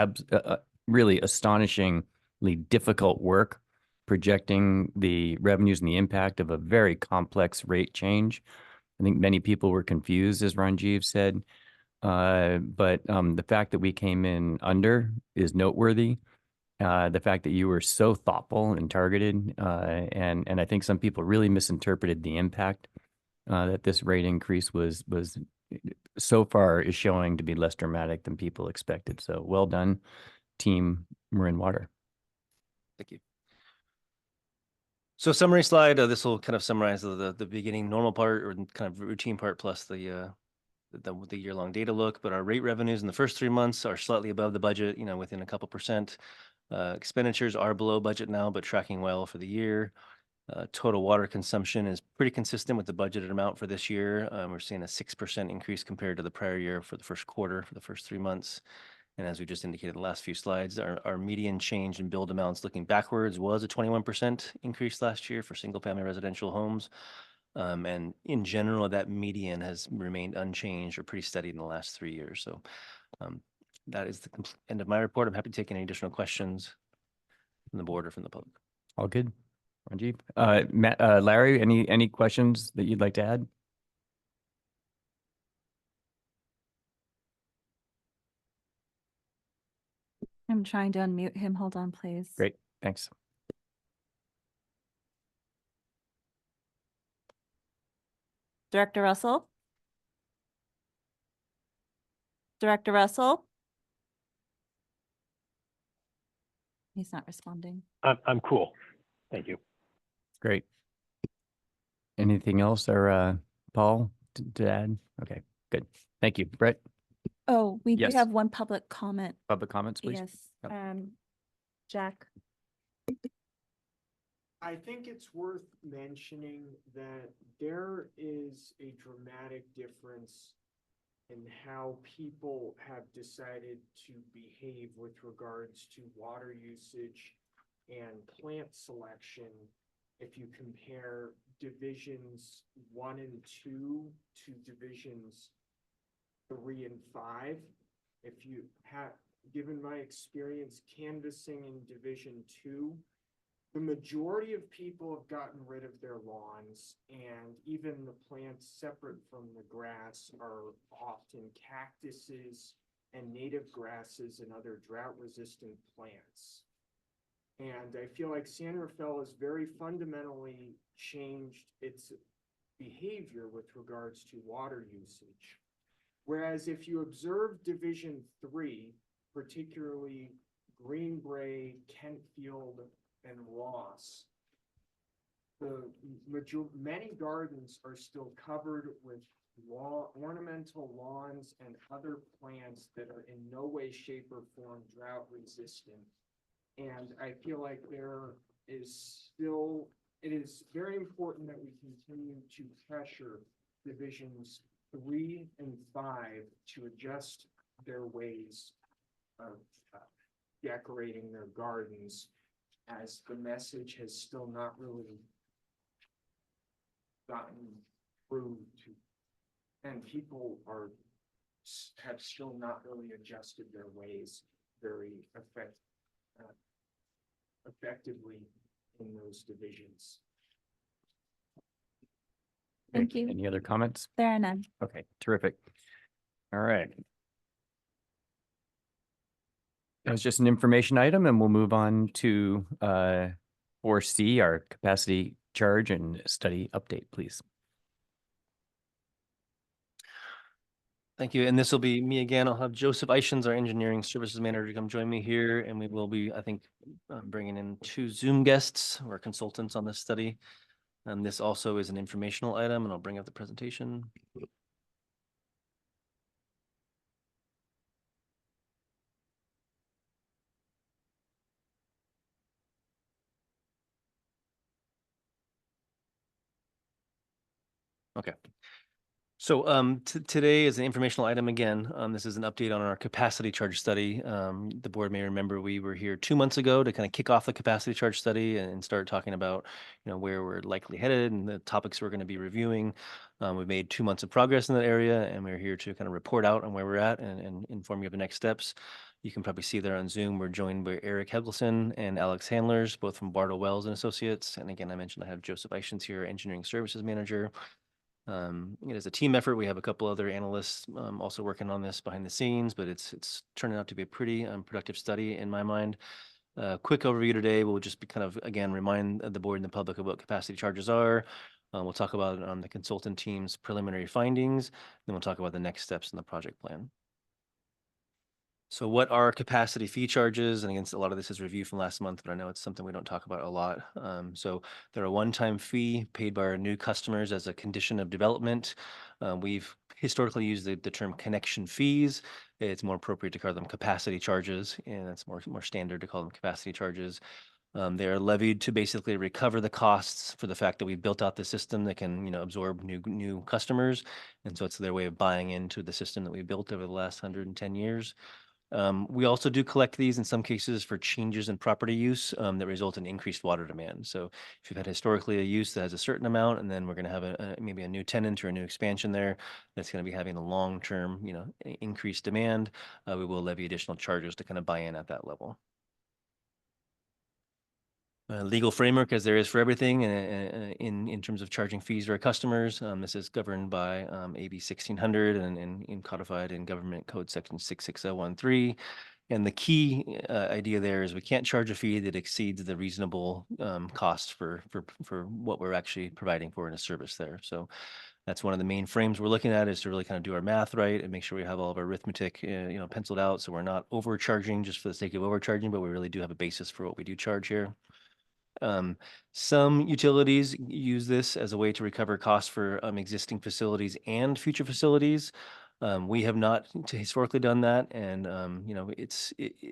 Really astonishingly difficult work projecting the revenues and the impact of a very complex rate change. I think many people were confused, as Ranjiv said. But the fact that we came in under is noteworthy. The fact that you were so thoughtful and targeted, and I think some people really misinterpreted the impact that this rate increase was so far is showing to be less dramatic than people expected. So well done, Team Marin Water. Thank you. So summary slide, this will kind of summarize the beginning normal part or kind of routine part plus the year-long data look. But our rate revenues in the first 3 months are slightly above the budget, within a couple percent. Expenditures are below budget now, but tracking well for the year. Total water consumption is pretty consistent with the budgeted amount for this year. We're seeing a 6% increase compared to the prior year for the first quarter, for the first 3 months. And as we just indicated in the last few slides, our median change in billed amounts looking backwards was a 21% increase last year for single-family residential homes. And in general, that median has remained unchanged or pretty steady in the last 3 years. So that is the end of my report. I'm happy to take any additional questions from the board or from the public. All good. Ranjiv, Larry, any questions that you'd like to add? I'm trying to unmute him. Hold on, please. Great, thanks. Director Russell? Director Russell? He's not responding. I'm cool. Thank you. Great. Anything else or Paul to add? Okay, good. Thank you. Brett, Oh, we do Yes. have one public comment. public comments, please. Yes. Yep. Jack? I think it's worth mentioning that there is a dramatic difference in how people have decided to behave with regards to water usage and plant selection. If you compare divisions 1 and 2 to divisions 3 and 5, if you have, given my experience canvassing in division 2, the majority of people have gotten rid of their lawns, and even the plants separate from the grass are often cactuses and native grasses and other drought-resistant plants. And I feel like San Rafael has very fundamentally changed its behavior with regards to water usage. Whereas if you observe Division 3, particularly Greenbrae, Kentfield, and Ross, many gardens are still covered with ornamental lawns and other plants that are in no way, shape, or form drought resistant. And I feel like it is very important that we continue to pressure divisions 3 and 5 to adjust their ways of decorating their gardens, as the message has still not really gotten through to, and people have still not really adjusted their ways very effectively in those divisions. Thank you. Any other comments? There are none. Okay, terrific. All right. That was just an information item, and we'll move on to 4C, our capacity charge and study update, please. Thank you. And this will be me again. I'll have Joseph Eichens, our engineering services manager, come join me here. And we will be, I think, bringing in 2 Zoom guests who are consultants on this study. And this also is an informational item, and I'll bring up the presentation. Okay. So today is an informational item again. This is an update on our capacity charge study. The board may remember we were here 2 months ago to kind of kick off the capacity charge study and start talking about, where we're likely headed and the topics we're going to be reviewing. We've made 2 months of progress in that area, and we're here to kind of report out on where we're at and inform you of the next steps. You can probably see there on Zoom, we're joined by Eric Helgelson and Alex Handlers, both from Bartle Wells and Associates. And again, I mentioned I have Joseph Eichens here, Engineering Services Manager. It is a team effort. We have a couple other analysts also working on this behind the scenes, but it's turning out to be a pretty productive study in my mind. Quick overview today. We'll just be kind of, again, remind the board and the public of what capacity charges are. We'll talk about the consultant team's preliminary findings. Then we'll talk about the next steps in the project plan. So what are capacity fee charges? And again, a lot of this is review from last month, but I know it's something we don't talk about a lot. So they're a one-time fee paid by our new customers as a condition of development. We've historically used the term connection fees. It's more appropriate to call them capacity charges, and it's more standard to call them capacity charges. They are levied to basically recover the costs for the fact that we built out the system that can, absorb new customers. And so it's their way of buying into the system that we built over the last 110 years. We also do collect these in some cases for changes in property use that result in increased water demand. So if you've had historically a use that has a certain amount, and then we're going to have maybe a new tenant or a new expansion there that's going to be having a long-term, increased demand, we will levy additional charges to kind of buy in at that level. Legal framework, as there is for everything in terms of charging fees to our customers. This is governed by AB 1600 and codified in Government Code Section 66013. And the key idea there is we can't charge a fee that exceeds the reasonable cost for what we're actually providing for in a service there. So that's one of the main frames we're looking at, is to really kind of do our math right and make sure we have all of our arithmetic, penciled out, so we're not overcharging just for the sake of overcharging, but we really do have a basis for what we do charge here. Some utilities use this as a way to recover costs for existing facilities and future facilities. We have not historically done that, and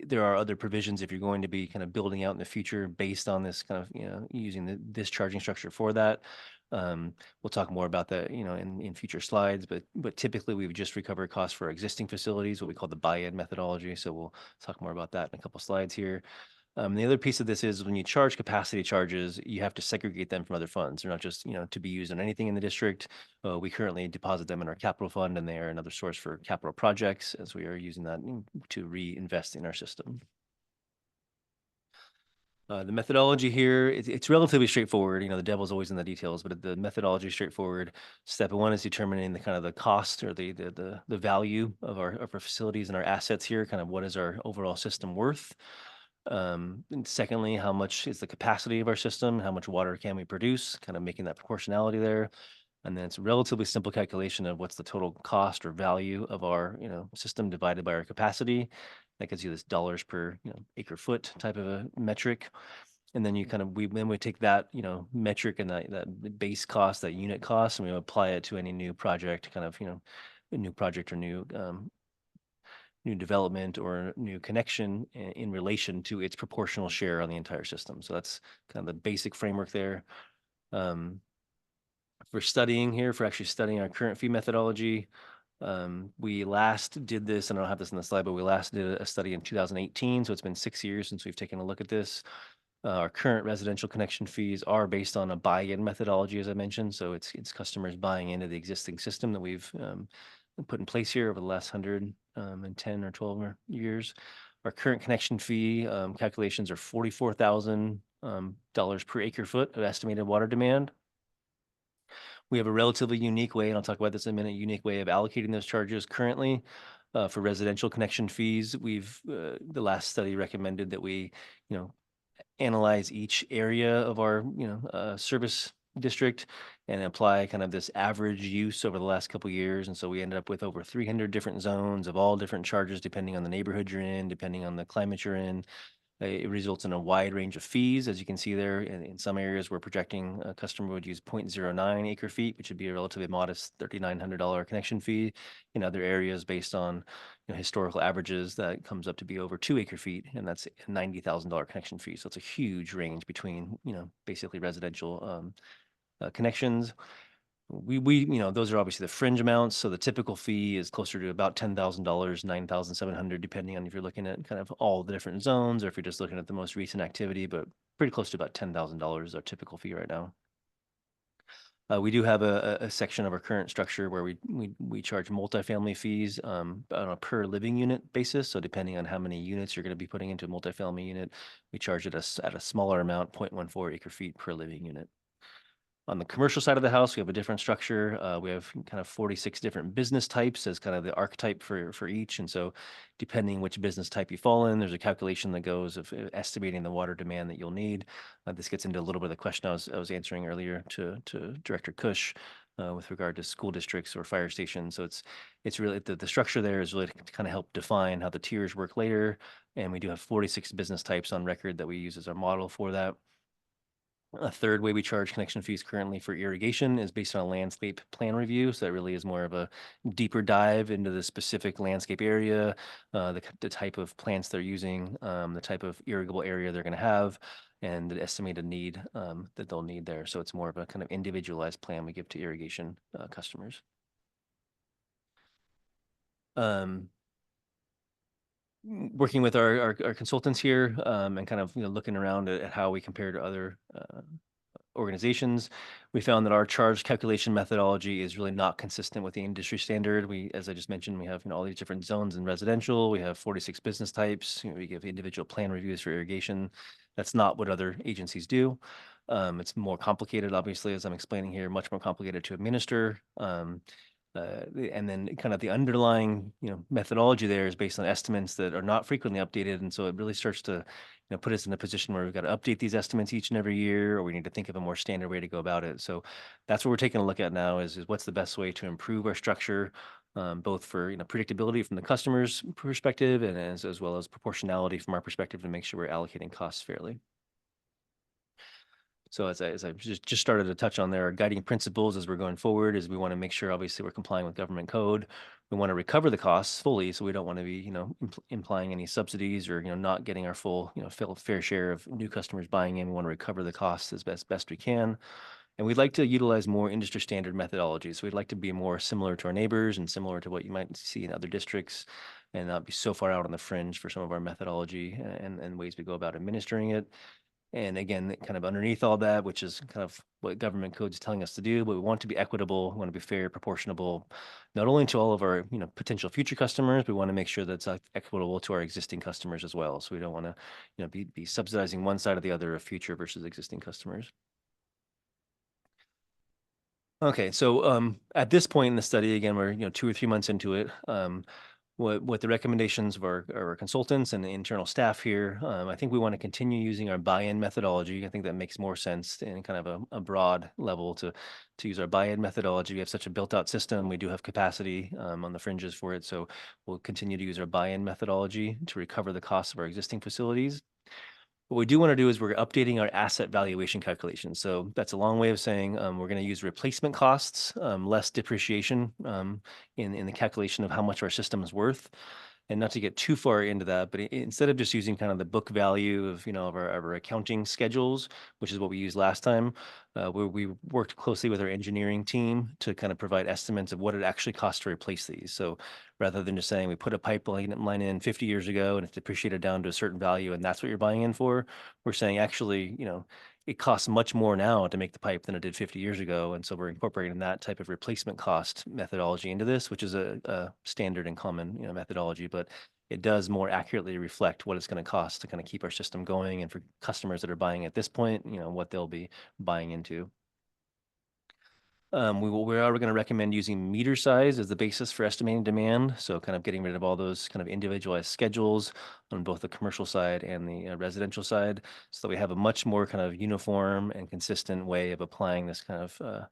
there are other provisions if you're going to be kind of building out in the future based on this kind of using this charging structure for that. We'll talk more about that in future slides, but typically we would just recover costs for existing facilities, what we call the buy-in methodology. So we'll talk more about that in a couple slides here. The other piece of this is when you charge capacity charges, you have to segregate them from other funds. They're not just, to be used on anything in the district. We currently deposit them in our capital fund, and they are another source for capital projects, as we are using that to reinvest in our system. The methodology here, it's relatively straightforward. The devil's always in the details, but the methodology is straightforward. Step one is determining the kind of the cost or the value of our facilities and our assets here. Kind of what is our overall system worth? And secondly, how much is the capacity of our system? How much water can we produce? Kind of making that proportionality there. And then it's a relatively simple calculation of what's the total cost or value of our, system divided by our capacity. That gives you this dollars per, acre foot type of a metric. And then we take that, metric and that base cost, that unit cost, and we apply it to any new project, kind of, a new project or new development or new connection in relation to its proportional share on the entire system. So that's kind of the basic framework there. For actually studying our current fee methodology, we last did this, and I don't have this in the slide, but we last did a study in 2018. So it's been 6 years since we've taken a look at this. Our current residential connection fees are based on a buy-in methodology, as I mentioned. So it's customers buying into the existing system that we've put in place here over the last 110 or 12 years. Our current connection fee calculations are $44,000 per acre foot of estimated water demand. We have a relatively unique way, and I'll talk about this in a minute, unique way of allocating those charges currently. For residential connection fees, the last study recommended that we, analyze each area of our, service district and apply kind of this average use over the last couple of years. And so we ended up with over 300 different zones of all different charges, depending on the neighborhood you're in, depending on the climate you're in. It results in a wide range of fees, as you can see there. In some areas, we're projecting a customer would use 0.09 acre feet, which would be a relatively modest $3,900 connection fee. In other areas, based on historical averages, that comes up to be over 2 acre feet, and that's a $90,000 connection fee. So it's a huge range between basically residential connections. those are obviously the fringe amounts. So the typical fee is closer to about $10,000, 9,700, depending on if you're looking at kind of all the different zones or if you're just looking at the most recent activity, but pretty close to about $10,000 is our typical fee right now. We do have a section of our current structure where we charge multifamily fees on a per living unit basis. So depending on how many units you're going to be putting into a multifamily unit, we charge it at a smaller amount, 0.14 acre feet per living unit. On the commercial side of the house, we have a different structure. We have kind of 46 different business types as kind of the archetype for each. And so depending which business type you fall in, there's a calculation that goes of estimating the water demand that you'll need. This gets into a little bit of the question I was answering earlier to Director Cush with regard to school districts or fire stations. So it's really the structure there is really to kind of help define how the tiers work later. And we do have 46 business types on record that we use as our model for that. A third way we charge connection fees currently for irrigation is based on a landscape plan review. So that really is more of a deeper dive into the specific landscape area, the type of plants they're using, the type of irrigable area they're going to have, and the estimated need that they'll need there. So it's more of a kind of individualized plan we give to irrigation customers. Working with our consultants here and kind of looking around at how we compare to other organizations, we found that our charge calculation methodology is really not consistent with the industry standard. As I just mentioned, we have all these different zones in residential. We have 46 business types. We give individual plan reviews for irrigation. That's not what other agencies do. It's more complicated, obviously, as I'm explaining here, much more complicated to administer. And then kind of the underlying, methodology there is based on estimates that are not frequently updated. And so it really starts to, put us in a position where we've got to update these estimates each and every year, or we need to think of a more standard way to go about it. So that's what we're taking a look at now is what's the best way to improve our structure, both for, predictability from the customer's perspective and as well as proportionality from our perspective to make sure we're allocating costs fairly. So as I just started to touch on there, our guiding principles as we're going forward is we want to make sure obviously we're complying with government code. We want to recover the costs fully, so we don't want to be implying any subsidies or not getting our full fair share of new customers buying in. We want to recover the costs as best we can. And we'd like to utilize more industry standard methodologies. So we'd like to be more similar to our neighbors and similar to what you might see in other districts and not be so far out on the fringe for some of our methodology and ways we go about administering it. And again, kind of underneath all that, which is kind of what government code is telling us to do, but we want to be equitable, we want to be fair, proportionable, not only to all of our potential future customers, we want to make sure that's equitable to our existing customers as well. So we don't want to be subsidizing one side or the other of future versus existing customers. Okay, so at this point in the study, again, we're 2 or 3 months into it. What the recommendations of our consultants and the internal staff here, I think we want to continue using our buy-in methodology. I think that makes more sense in kind of a broad level to use our buy-in methodology. We have such a built-out system. We do have capacity on the fringes for it. So we'll continue to use our buy-in methodology to recover the costs of our existing facilities. What we do want to do is we're updating our asset valuation calculations. So that's a long way of saying we're going to use replacement costs, less depreciation in the calculation of how much our system is worth. And not to get too far into that, but instead of just using kind of the book value of of our accounting schedules, which is what we used last time, we worked closely with our engineering team to kind of provide estimates of what it actually costs to replace these. So rather than just saying we put a pipeline in 50 years ago and it's depreciated down to a certain value and that's what you're buying in for, we're saying actually, it costs much more now to make the pipe than it did 50 years ago. And so we're incorporating that type of replacement cost methodology into this, which is a standard and common methodology, but it does more accurately reflect what it's going to cost to kind of keep our system going. And for customers that are buying at this point, what they'll be buying into. We are going to recommend using meter size as the basis for estimating demand. So kind of getting rid of all those kind of individualized schedules on both the commercial side and the residential side, so that we have a much more kind of uniform and consistent way of applying this kind of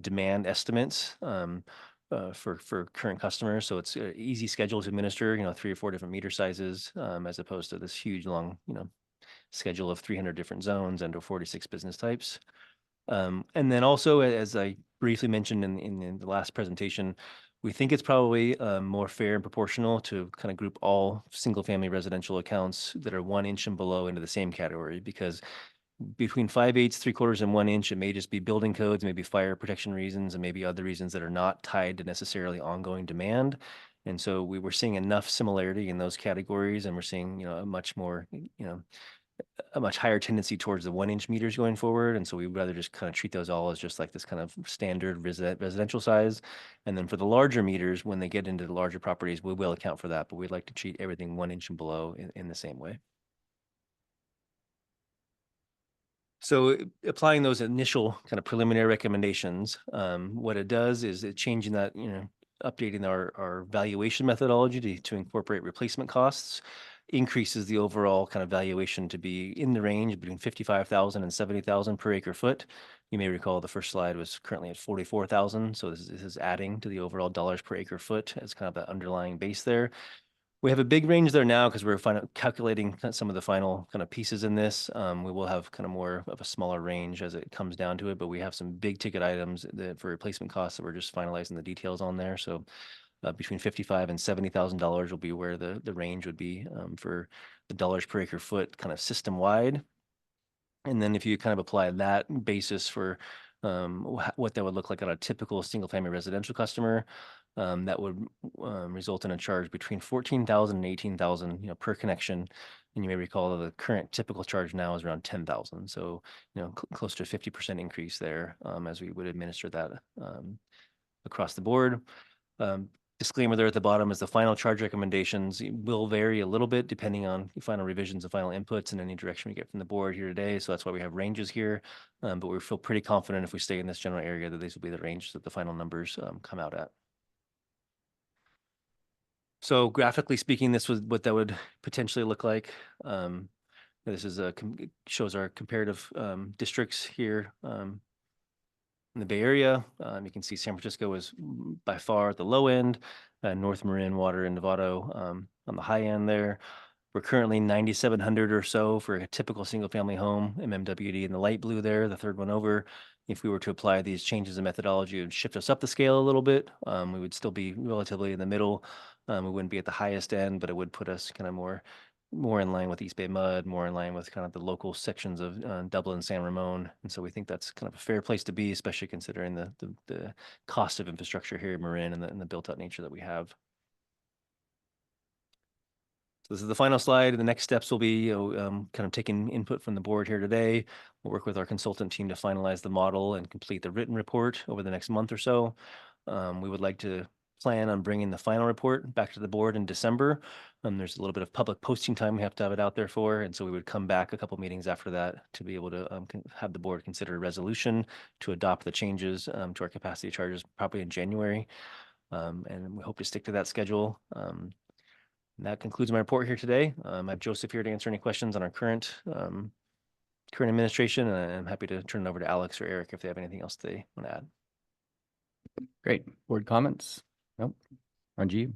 demand estimates for current customers. So it's an easy schedule to administer, 3 or 4 different meter sizes as opposed to this huge long, schedule of 300 different zones and 46 business types. And then also, as I briefly mentioned in the last presentation, we think it's probably more fair and proportional to kind of group all single family residential accounts that are 1 inch and below into the same category, because between 5/8, 3/4, and 1 inch, it may just be building codes, maybe fire protection reasons, and maybe other reasons that are not tied to necessarily ongoing demand. And so we were seeing enough similarity in those categories, and we're seeing, a much more, a much higher tendency towards the 1 inch meters going forward. And so we'd rather just kind of treat those all as just like this kind of standard residential size. And then for the larger meters, when they get into the larger properties, we will account for that, but we'd like to treat everything 1 inch and below in the same way. So applying those initial kind of preliminary recommendations, what it does is it changing that, updating our valuation methodology to incorporate replacement costs, increases the overall kind of valuation to be in the range between 55,000 and 70,000 per acre foot. You may recall the first slide was currently at 44,000. So this is adding to the overall dollars per acre foot as kind of the underlying base there. We have a big range there now because we're calculating some of the final kind of pieces in this. We will have kind of more of a smaller range as it comes down to it, but we have some big ticket items for replacement costs that we're just finalizing the details on there. So between $55,000 and $70,000 will be where the range would be for the dollars per acre foot kind of system wide. And then if you kind of apply that basis for what that would look like on a typical single family residential customer, that would result in a charge between $14,000 and $18,000, per connection. And you may recall that the current typical charge now is around $10,000. So, close to a 50% increase there as we would administer that across the board. Disclaimer there at the bottom is the final charge recommendations will vary a little bit depending on the final revisions and final inputs and any direction we get from the board here today. So that's why we have ranges here. But we feel pretty confident if we stay in this general area that these will be the ranges that the final numbers come out at. So graphically speaking, this was what that would potentially look like. This is shows our comparative districts here in the Bay Area. You can see San Francisco is by far at the low end, North Marin, Water, and Novato on the high end there. We're currently 9,700 or so for a typical single family home, MMWD in the light blue there, the third one over. If we were to apply these changes in methodology, it would shift us up the scale a little bit. We would still be relatively in the middle. We wouldn't be at the highest end, but it would put us kind of more in line with East Bay Mud, more in line with kind of the local sections of Dublin, San Ramon. And so we think that's kind of a fair place to be, especially considering the cost of infrastructure here in Marin and the built out nature that we have. So this is the final slide. The next steps will be kind of taking input from the board here today. We'll work with our consultant team to finalize the model and complete the written report over the next month or so. We would like to plan on bringing the final report back to the board in December. There's a little bit of public posting time we have to have it out there for. And so we would come back a couple meetings after that to be able to have the board consider a resolution to adopt the changes to our capacity charges probably in January. And we hope to stick to that schedule. And that concludes my report here today. I have Joseph here to answer any questions on our current administration, and I'm happy to turn it over to Alex or Eric if they have anything else they want to add. Great. Board comments? Nope. Rajiv?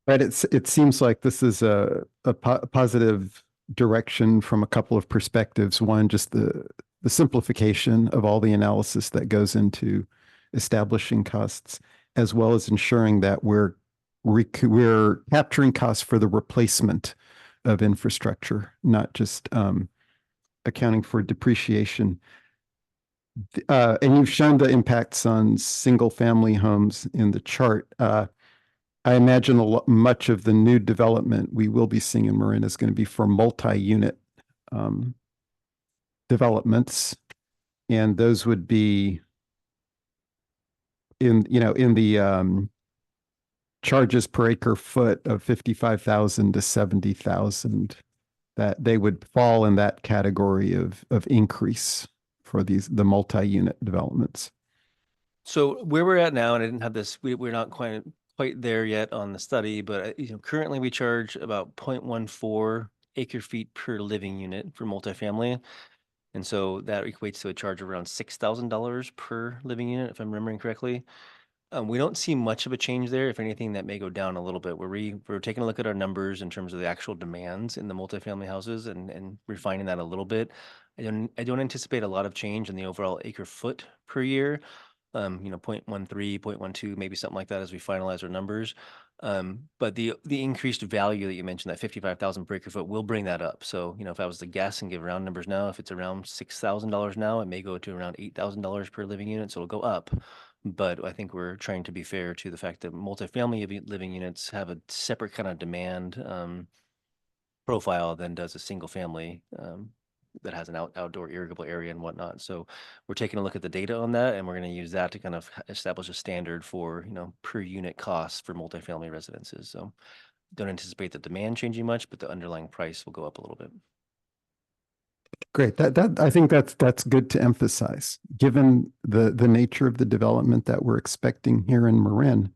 Right. It seems like this is a positive direction from a couple of perspectives. One, just the simplification of all the analysis that goes into establishing costs, as well as ensuring that we're capturing costs for the replacement of infrastructure, not just accounting for depreciation. And you've shown the impacts on single family homes in the chart. I imagine much of the new development we will be seeing in Marin is going to be for multi-unit developments, and those would be in the charges per acre foot of 55,000 to 70,000, that they would fall in that category of increase for the multi-unit developments. So where we're at now, and I didn't have this, we're not quite there yet on the study, but currently we charge about 0.14 acre feet per living unit for multifamily. And so that equates to a charge of around $6,000 per living unit, if I'm remembering correctly. We don't see much of a change there. If anything, that may go down a little bit. We're taking a look at our numbers in terms of the actual demands in the multifamily houses and refining that a little bit. I don't anticipate a lot of change in the overall acre foot per year. you know, 0.13, 0.12, maybe something like that as we finalize our numbers. But the increased value that you mentioned, that 55,000 per acre foot, will bring that up. So, you know, if I was to guess and give round numbers now, if it's around $6,000 now, it may go to around $8,000 per living unit, so it'll go up. But I think we're trying to be fair to the fact that multifamily living units have a separate kind of demand profile than does a single family that has an outdoor irrigable area and whatnot. So we're taking a look at the data on that, and we're going to use that to kind of establish a standard for, you know, per unit costs for multifamily residences. So don't anticipate the demand changing much, but the underlying price will go up a little bit. Great. I think that's good to emphasize. Given the nature of the development that we're expecting here in Marin,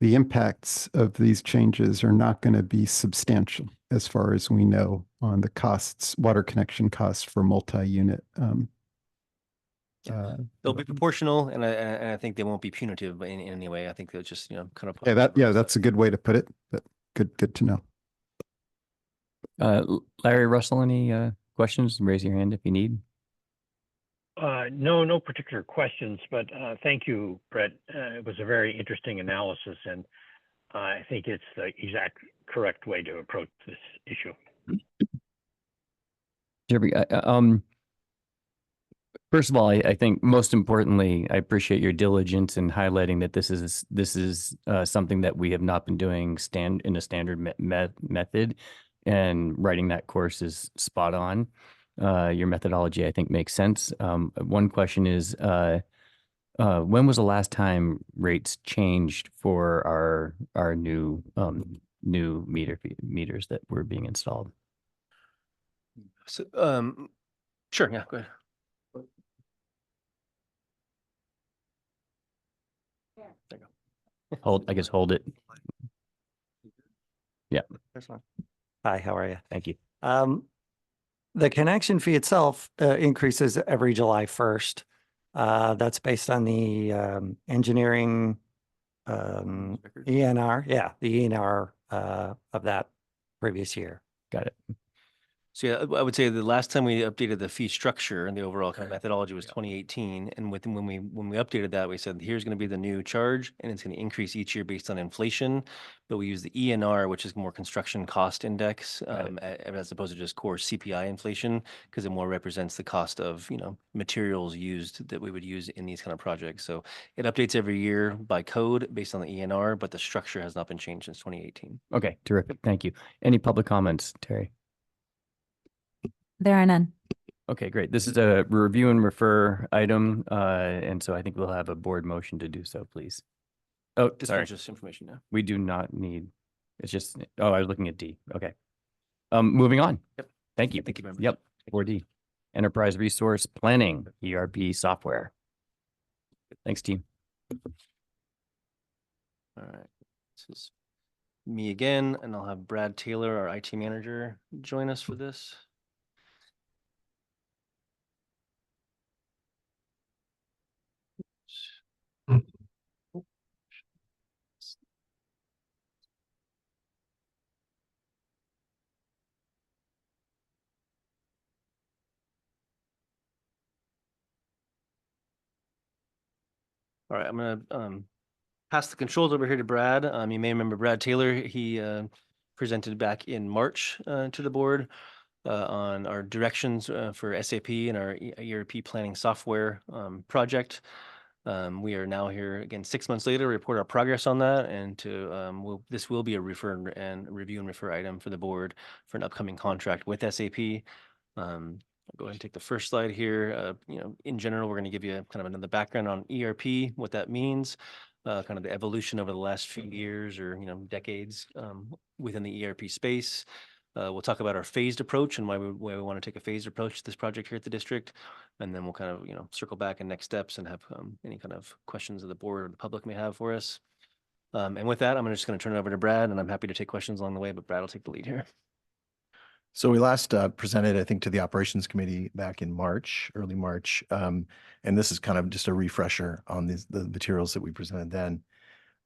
the impacts of these changes are not going to be substantial as far as we know on the costs, water connection costs for multi-unit. They'll be proportional, and I think they won't be punitive in any way. I think they'll just, you know, kind of. Yeah, that's a good way to put it, but good to know. Larry, Russell, any questions? Raise your hand if you need. No particular questions, but thank you, Brett. It was a very interesting analysis, and I think it's the exact correct way to approach this issue. Jeremy, first of all, I think most importantly, I appreciate your diligence in highlighting that this is something that we have not been doing in a standard method, and writing that course is spot on. Your methodology, I think, makes sense. One question is, when was the last time rates changed for our new meters that were being installed? So, sure, yeah, go ahead. There you go. I guess hold it. Yeah. That's fine. Hi, how are you? Thank you. The connection fee itself increases every July 1st. That's based on the engineering ENR. Yeah, the ENR of that previous year. Got it. So yeah, I would say the last time we updated the fee structure and the overall kind of methodology was 2018. And when we updated that, we said, here's going to be the new charge, and it's going to increase each year based on inflation. But we use the ENR, which is more construction cost index, as opposed to just core CPI inflation, because it more represents the cost of, you know, materials used that we would use in these kind of projects. So it updates every year by code based on the ENR, but the structure has not been changed since 2018. Okay, terrific. Thank you. Any public comments, Terry? There are none. Okay, great. This is a review and refer item, and so I think we'll have a board motion to do so, please. Oh, sorry. Just information now. We do not need, it's just, oh, I was looking at D. Okay. Moving on. Yep. Thank you. Thank you very much. Yep. 4D, Enterprise Resource Planning, ERP software. Thanks, team. All right. This is me again, and I'll have Brad Taylor, our IT manager, join us for this. All right, I'm gonna pass the controls over here to Brad. You may remember Brad Taylor. He presented back in March to the board on our directions for SAP and our ERP planning software project. We are now here again 6 months later to report our progress on that, and to this will be a review and refer item for the board for an upcoming contract with SAP. I'll go ahead and take the first slide here. You know, in general, we're going to give you kind of another background on ERP, what that means, kind of the evolution over the last few years or, you know, decades within the ERP space. We'll talk about our phased approach and why we want to take a phased approach to this project here at the district. And then we'll kind of, you know, circle back in next steps and have any kind of questions that the board or the public may have for us. And with that, I'm just going to turn it over to Brad, and I'm happy to take questions along the way, but Brad will take the lead here. So we last presented, I think, to the operations committee back in March, early March. And this is kind of just a refresher on the materials that we presented then.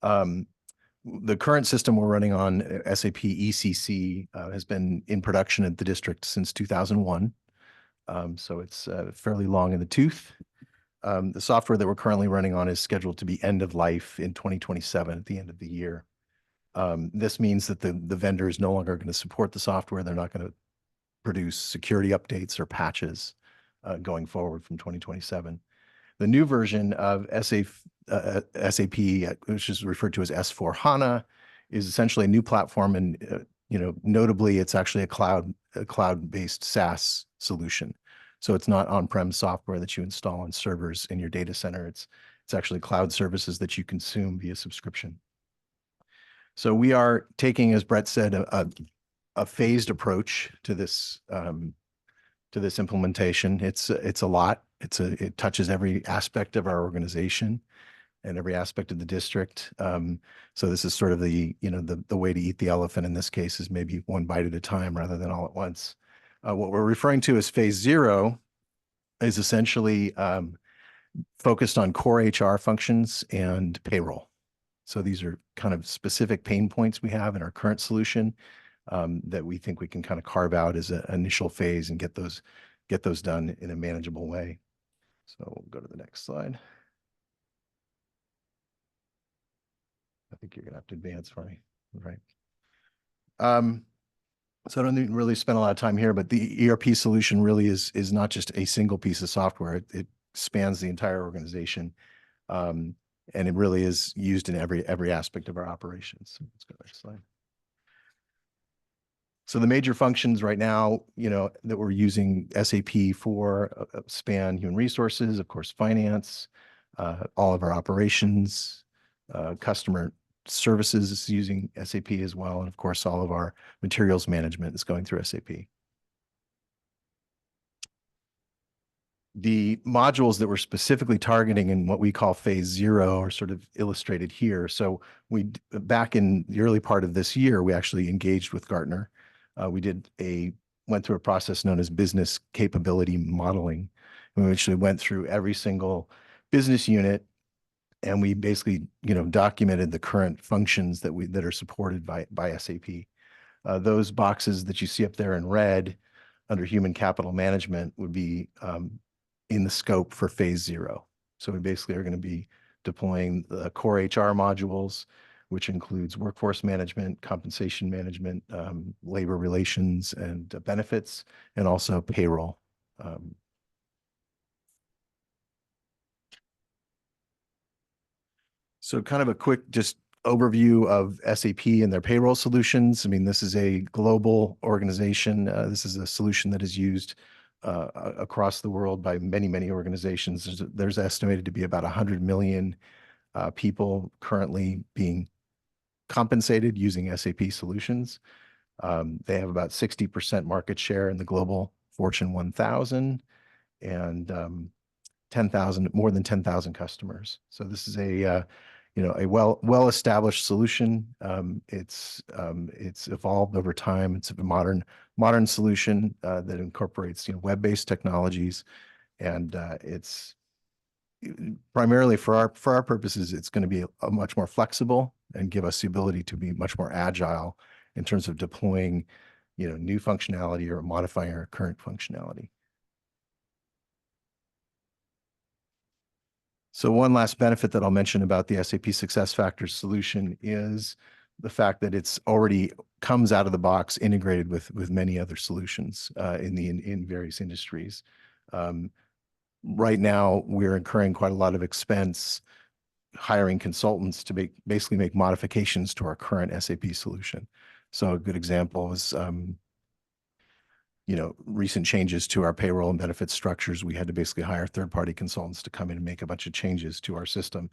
The current system we're running on, SAP ECC, has been in production at the district since 2001. So it's fairly long in the tooth. The software that we're currently running on is scheduled to be end of life in 2027 at the end of the year. This means that the vendor is no longer going to support the software. They're not going to produce security updates or patches going forward from 2027. The new version of SAP, which is referred to as S/4HANA, is essentially a new platform, and notably, it's actually a cloud-based SaaS solution. So it's not on-prem software that you install on servers in your data center. It's actually cloud services that you consume via subscription. So we are taking, as Brett said, a phased approach to this implementation. It's a lot. It touches every aspect of our organization and every aspect of the district. So this is sort of the way to eat the elephant in this case is maybe one bite at a time rather than all at once. What we're referring to as phase 0 is essentially focused on core HR functions and payroll. So these are kind of specific pain points we have in our current solution that we think we can kind of carve out as an initial phase and get those done in a manageable way. So we'll go to the next slide. I think you're gonna have to advance for me, right? So I don't need to really spend a lot of time here, but the ERP solution really is not just a single piece of software. It spans the entire organization, and it really is used in every aspect of our operations. Let's go to the next slide. So the major functions right now, that we're using SAP for span human resources, of course, finance, all of our operations, customer services is using SAP as well. And of course, all of our materials management is going through SAP. The modules that we're specifically targeting in what we call phase 0 are sort of illustrated here. So back in the early part of this year, we actually engaged with Gartner. We went through a process known as business capability modeling. And we actually went through every single business unit, and we basically, documented the current functions that are supported by SAP. Those boxes that you see up there in red under human capital management would be in the scope for phase 0. So we basically are going to be deploying the core HR modules, which includes workforce management, compensation management, labor relations and benefits, and also payroll. So kind of a quick just overview of SAP and their payroll solutions. I mean, this is a global organization. This is a solution that is used across the world by many, many organizations. There's estimated to be about 100 million people currently being compensated using SAP solutions. They have about 60% market share in the global Fortune 1000 and more than 10,000 customers. So this is a well-established solution. It's evolved over time. It's a modern solution that incorporates web-based technologies, and it's primarily for our purposes. It's going to be a much more flexible and give us the ability to be much more agile in terms of deploying new functionality or modifying our current functionality. So one last benefit that I'll mention about the SAP SuccessFactors solution is the fact that it's already comes out of the box integrated with many other solutions in various industries. Right now, we're incurring quite a lot of expense hiring consultants to basically make modifications to our current SAP solution. So a good example is recent changes to our payroll and benefit structures. We had to basically hire third-party consultants to come in and make a bunch of changes to our system.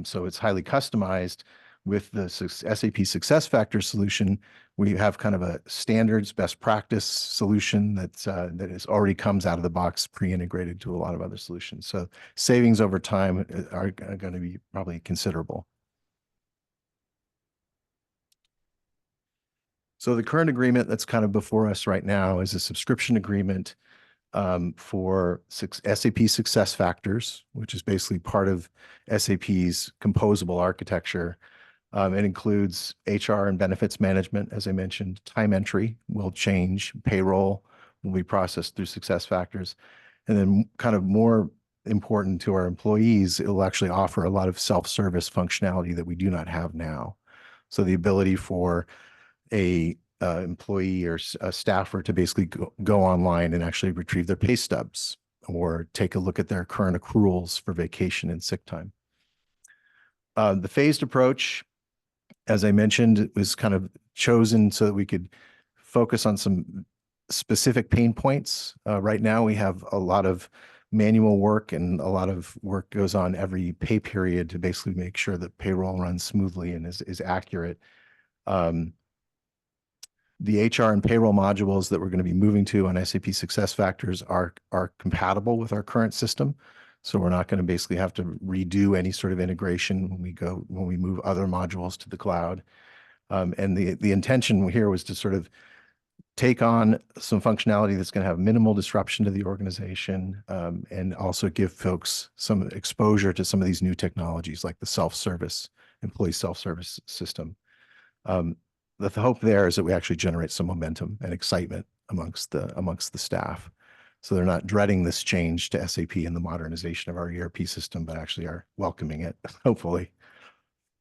So it's highly customized. With the SAP SuccessFactors solution, we have kind of a standards best practice solution that already comes out of the box pre-integrated to a lot of other solutions. So savings over time are going to be probably considerable. So the current agreement that's kind of before us right now is a subscription agreement for SAP SuccessFactors, which is basically part of SAP's composable architecture. It includes HR and benefits management, as I mentioned. Time entry will change. Payroll will be processed through SuccessFactors. And then kind of more important to our employees, it will actually offer a lot of self-service functionality that we do not have now. So the ability for a employee or a staffer to basically go online and actually retrieve their pay stubs or take a look at their current accruals for vacation and sick time. The phased approach, as I mentioned, was kind of chosen so that we could focus on some specific pain points. Right now, we have a lot of manual work and a lot of work goes on every pay period to basically make sure that payroll runs smoothly and is accurate. The HR and payroll modules that we're going to be moving to on SAP SuccessFactors are compatible with our current system. So we're not going to basically have to redo any sort of integration when we move other modules to the cloud. And the intention here was to sort of take on some functionality that's going to have minimal disruption to the organization, and also give folks some exposure to some of these new technologies like the self-service, employee self-service system. The hope there is that we actually generate some momentum and excitement amongst the staff. So they're not dreading this change to SAP and the modernization of our ERP system, but actually are welcoming it, hopefully.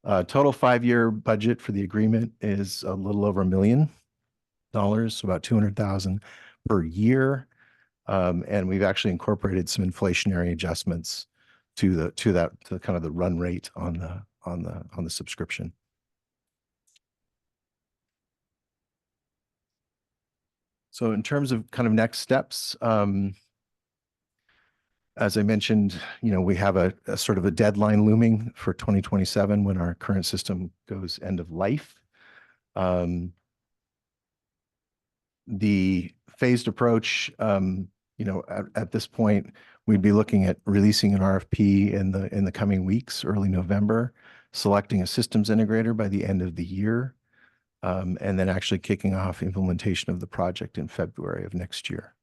Total 5-year budget for the agreement is a little over $1 million, so about $200,000 per year. And we've actually incorporated some inflationary adjustments to kind of the run rate on the subscription. So in terms of kind of next steps, as I mentioned, we have a sort of a deadline looming for 2027 when our current system goes end of life. The phased approach, at this point, we'd be looking at releasing an RFP in the coming weeks, early November, selecting a systems integrator by the end of the year, and then actually kicking off implementation of the project in February of next year.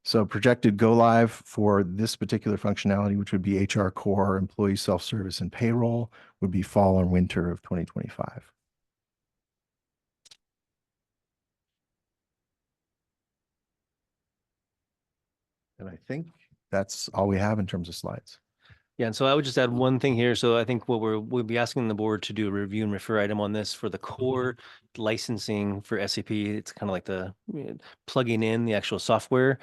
So projected go live for this particular functionality, which would be HR core, employee self-service, and payroll, would be fall or winter of 2025. And I think that's all we have in terms of slides. Yeah, and so I would just add one thing here. So I think what we'll be asking the board to do a review and refer item on this for the core licensing for SAP. It's kind of like the plugging in the actual software.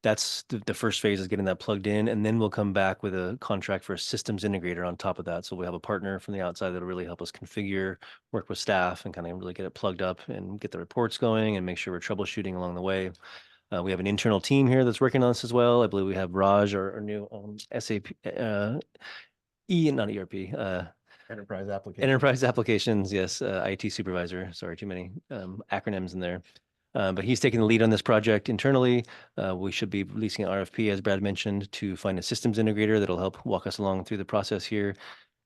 That's the first phase, is getting that plugged in, and then we'll come back with a contract for a systems integrator on top of that. So we have a partner from the outside that'll really help us configure, work with staff, and kind of really get it plugged up and get the reports going and make sure we're troubleshooting along the way. We have an internal team here that's working on this as well. I believe we have Raj, our new SAP not ERP. Enterprise applications, yes. IT supervisor. Sorry, too many acronyms in there. But he's taking the lead on this project internally. We should be releasing an RFP, as Brad mentioned, to find a systems integrator that'll help walk us along through the process here.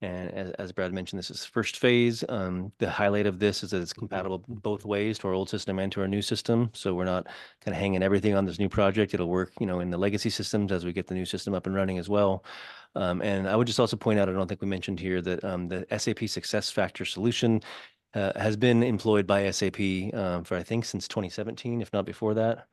And as Brad mentioned, this is first phase. The highlight of this is that it's compatible both ways, to our old system and to our new system. So we're not kind of hanging everything on this new project. It'll work, in the legacy systems as we get the new system up and running as well. And I would just also point out, I don't think we mentioned here, that the SAP SuccessFactors solution has been employed by SAP for, I think, since 2017, if not before that.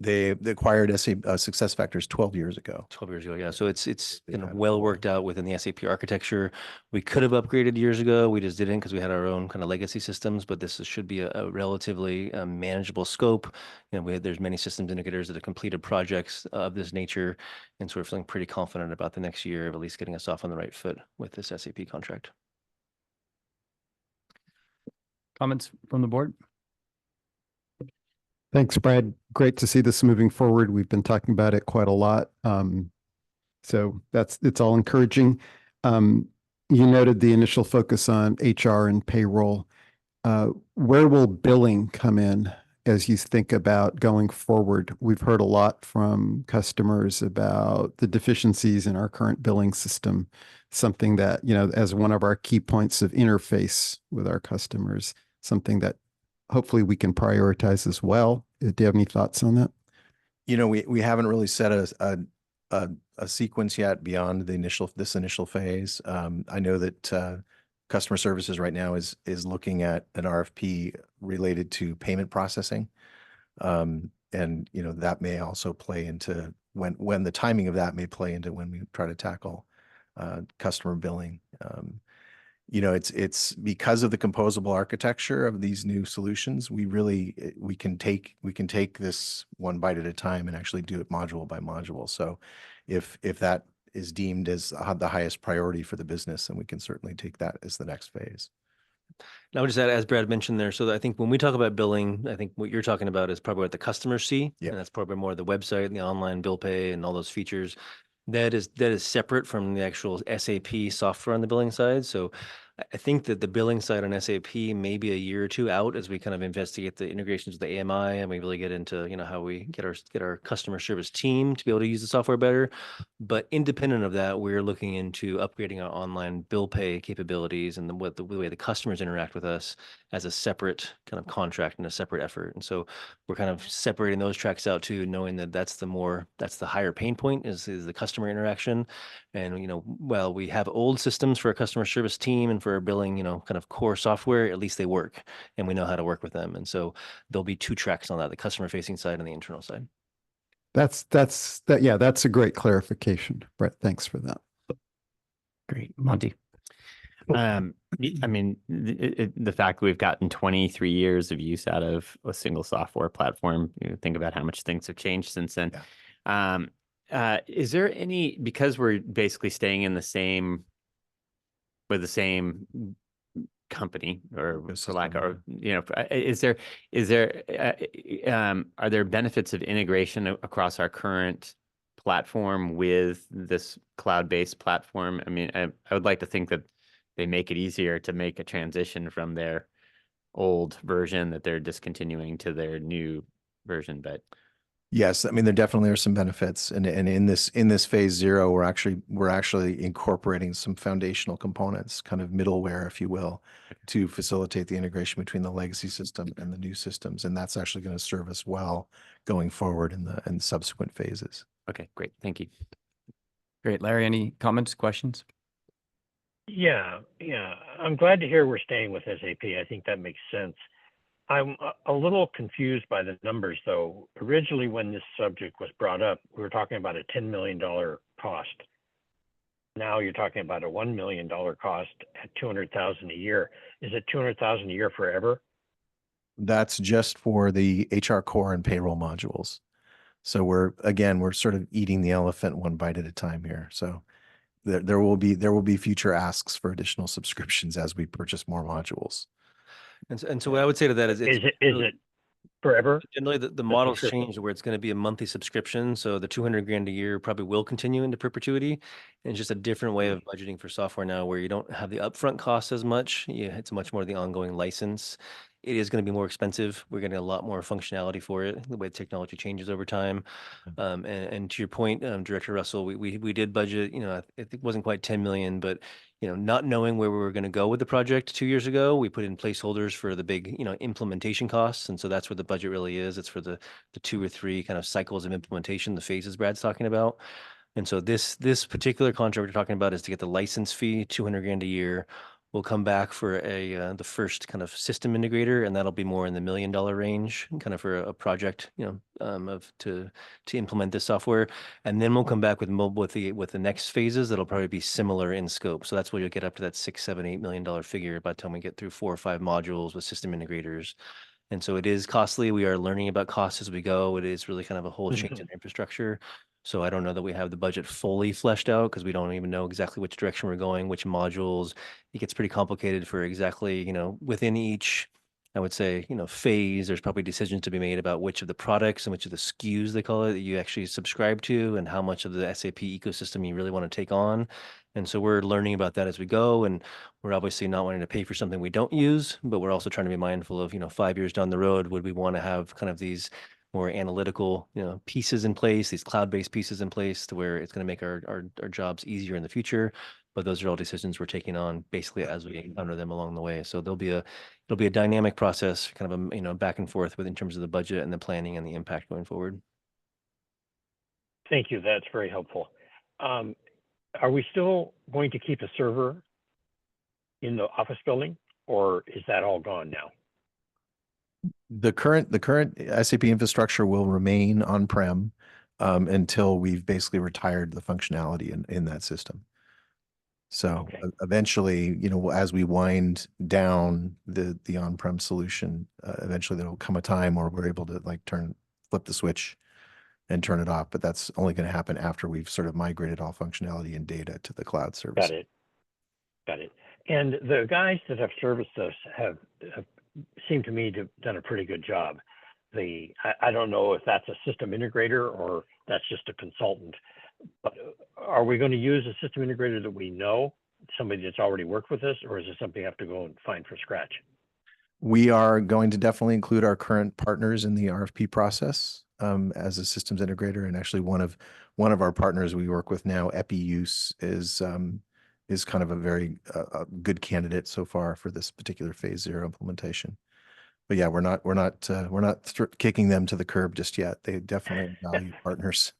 They acquired SAP SuccessFactors 12 years ago. 12 years ago, yeah. So it's well worked out within the SAP architecture. We could have upgraded years ago. We just didn't because we had our own kind of legacy systems, but this should be a relatively manageable scope. There's many systems integrators that have completed projects of this nature, and so we're feeling pretty confident about the next year of at least getting us off on the right foot with this SAP contract. Comments from the board? Thanks, Brad. Great to see this moving forward. We've been talking about it quite a lot. So it's all encouraging. You noted the initial focus on HR and payroll. Where will billing come in as you think about going forward? We've heard a lot from customers about the deficiencies in our current billing system, something that, as one of our key points of interface with our customers, something that hopefully we can prioritize as well. Do you have any thoughts on that? We haven't really set a sequence yet beyond this initial phase. I know that customer services right now is looking at an RFP related to payment processing. you know, that may also play into when the timing of that may play into when we try to tackle customer billing. You know, it's because of the composable architecture of these new solutions, we can take this one bite at a time and actually do it module by module. So if that is deemed as the highest priority for the business, then we can certainly take that as the next phase. And I would just add, as Brad mentioned there, so that I think when we talk about billing, I think what you're talking about is probably what the customers see. Yeah. And that's probably more the website and the online bill pay and all those features. That is separate from the actual SAP software on the billing side. So I think that the billing side on SAP may be a year or two out as we kind of investigate the integrations with the AMI and we really get into, you know, how we get our customer service team to be able to use the software better. But independent of that, we're looking into upgrading our online bill pay capabilities and the way the customers interact with us as a separate kind of contract and a separate effort. And so we're kind of separating those tracks out too, knowing that that's the higher pain point is the customer interaction. And, you know, while we have old systems for our customer service team and for our billing, you know, kind of core software, at least they work and we know how to work with them. And so there'll be two tracks on that, the customer facing side and the internal side. Yeah, that's a great clarification, Brett. Thanks for that. Great. Monty. I mean, the fact we've gotten 23 years of use out of a single software platform, you know, think about how much things have changed since then. Yeah. Is there any, because we're basically staying in the same company, or for lack of, you know, are there benefits of integration across our current platform with this cloud-based platform? I mean, I would like to think that they make it easier to make a transition from their old version that they're discontinuing to their new version, but Yes, I mean, there definitely are some benefits, and in this phase 0, we're actually incorporating some foundational components, kind of middleware, if you will, to facilitate the integration between the legacy system and the new systems, and that's actually going to serve us well going forward in the subsequent phases. okay, great, thank you. Great. Larry, any comments, questions? Yeah. I'm glad to hear we're staying with SAP. I think that makes sense. I'm a little confused by the numbers, though. Originally, when this subject was brought up, we were talking about a $10 million cost. Now you're talking about a $1 million cost at $200,000 a year. Is it $200,000 a year forever? That's just for the HR core and payroll modules. So we're sort of eating the elephant one bite at a time here. So there will be future asks for additional subscriptions as we purchase more modules. And so what I would say to that is it forever? Generally, the model's changed where it's going to be a monthly subscription. So the 200 grand a year probably will continue into perpetuity. And it's just a different way of budgeting for software now where you don't have the upfront costs as much. Yeah, it's much more the ongoing license. It is going to be more expensive. We're getting a lot more functionality for it, the way technology changes over time. And to your point, Director Russell, we did budget, you know, I think it wasn't quite 10 million, but, you know, not knowing where we were going to go with the project 2 years ago, we put in placeholders for the big, you know, implementation costs. And so that's where the budget really is. It's for the 2 or 3 kind of cycles of implementation, the phases Brad's talking about. And so this particular contract we're talking about is to get the license fee, 200 grand a year. We'll come back for the first kind of system integrator, and that'll be more in the $1 million range, kind of for a project, you know, to implement this software. And then we'll come back with the next phases that'll probably be similar in scope. So that's where you'll get up to that $6, $7, $8 million figure by the time we get through 4 or 5 modules with system integrators. And so it is costly. We are learning about costs as we go. It is really kind of a whole change in infrastructure. So I don't know that we have the budget fully fleshed out because we don't even know exactly which direction we're going, which modules. It gets pretty complicated for exactly, you know, within each, I would say, you know, phase, there's probably decisions to be made about which of the products and which of the SKUs they call it that you actually subscribe to and how much of the SAP ecosystem you really want to take on. And so we're learning about that as we go. And we're obviously not wanting to pay for something we don't use, but we're also trying to be mindful of, you know, 5 years down the road, would we want to have kind of these more analytical, you know, pieces in place, these cloud-based pieces in place to where it's going to make our jobs easier in the future. But those are all decisions we're taking on basically as we encounter them along the way. So it'll be a dynamic process, kind of a, you know, back and forth with in terms of the budget and the planning and the impact going forward. Thank you. That's very helpful. Are we still going to keep a server in the office building, or is that all gone now? The current SAP infrastructure will remain on-prem until we've basically retired the functionality in that system. So Okay. eventually, as we wind down the on-prem solution, eventually there will come a time where we're able to flip the switch and turn it off. But that's only going to happen after we've sort of migrated all functionality and data to the cloud service. Got it. Got it. And the guys that have serviced us have seemed to me to have done a pretty good job. I don't know if that's a system integrator or that's just a consultant, but are we going to use a system integrator that we know, somebody that's already worked with us, or is it something you have to go and find from scratch? We are going to definitely include our current partners in the RFP process as a systems integrator. And actually one of our partners we work with now, EpiUse, is kind of a very good candidate so far for this particular phase 0 implementation. But yeah, we're not kicking them to the curb just yet. They definitely value partners.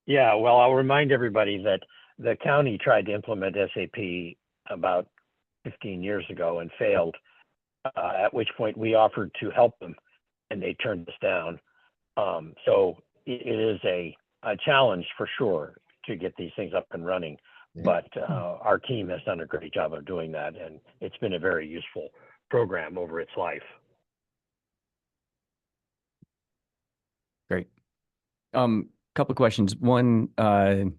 Yeah, well, I'll remind everybody that the county tried to implement SAP about 15 years ago and failed, at which point we offered to help them and they turned us down. So it is a challenge for sure to get these things up and running. But our team has done a great job of doing that, and it's been a very useful program over its life. Great. Couple questions. One, on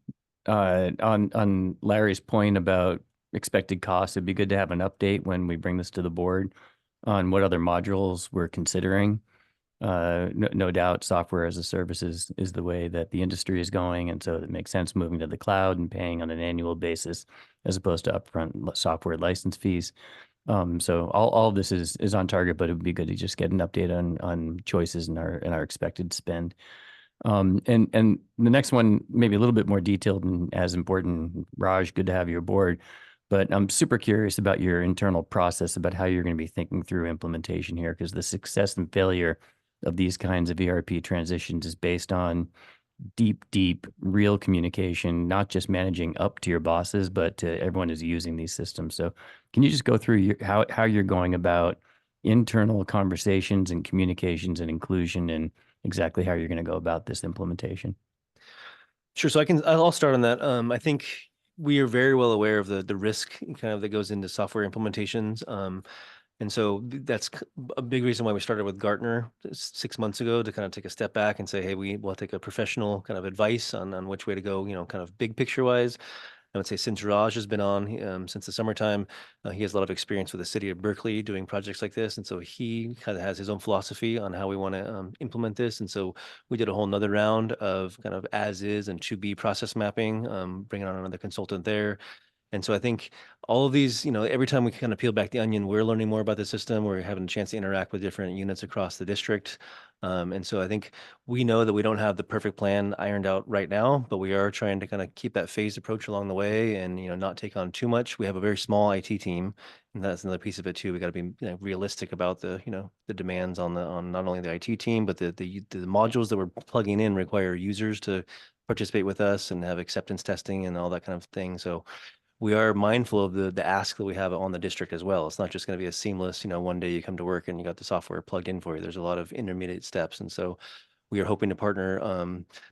Larry's point about expected costs, it'd be good to have an update when we bring this to the board on what other modules we're considering. No doubt software as a service is the way that the industry is going. And so it makes sense moving to the cloud and paying on an annual basis as opposed to upfront software license fees. So all of this is on target, but it would be good to just get an update on choices in our expected spend. And the next one, maybe a little bit more detailed and as important. Raj, good to have you aboard. But I'm super curious about your internal process about how you're going to be thinking through implementation here, because the success and failure of these kinds of ERP transitions is based on deep, real communication, not just managing up to your bosses, but to everyone who's using these systems. So can you just go through how you're going about internal conversations and communications and inclusion and exactly how you're going to go about this implementation? Sure. So I'll start on that. I think we are very well aware of the risk kind of that goes into software implementations. And so that's a big reason why we started with Gartner 6 months ago, to kind of take a step back and say, hey, we'll take a professional kind of advice on which way to go, kind of big picture wise. I would say since Raj has been on since the summertime, he has a lot of experience with the city of Berkeley doing projects like this. And so he kind of has his own philosophy on how we want to implement this. And so we did a whole nother round of kind of as is and to be process mapping, bringing on another consultant there. And so I think all of these, every time we kind of peel back the onion, we're learning more about the system. We're having a chance to interact with different units across the district. And so I think we know that we don't have the perfect plan ironed out right now, but we are trying to kind of keep that phased approach along the way and, not take on too much. We have a very small IT team, and that's another piece of it too. We got to be realistic about the demands on not only the IT team, but the modules that we're plugging in require users to participate with us and have acceptance testing and all that kind of thing. So we are mindful of the ask that we have on the district as well. It's not just going to be a seamless, one day you come to work and you got the software plugged in for you. There's a lot of intermediate steps. And so we are hoping to partner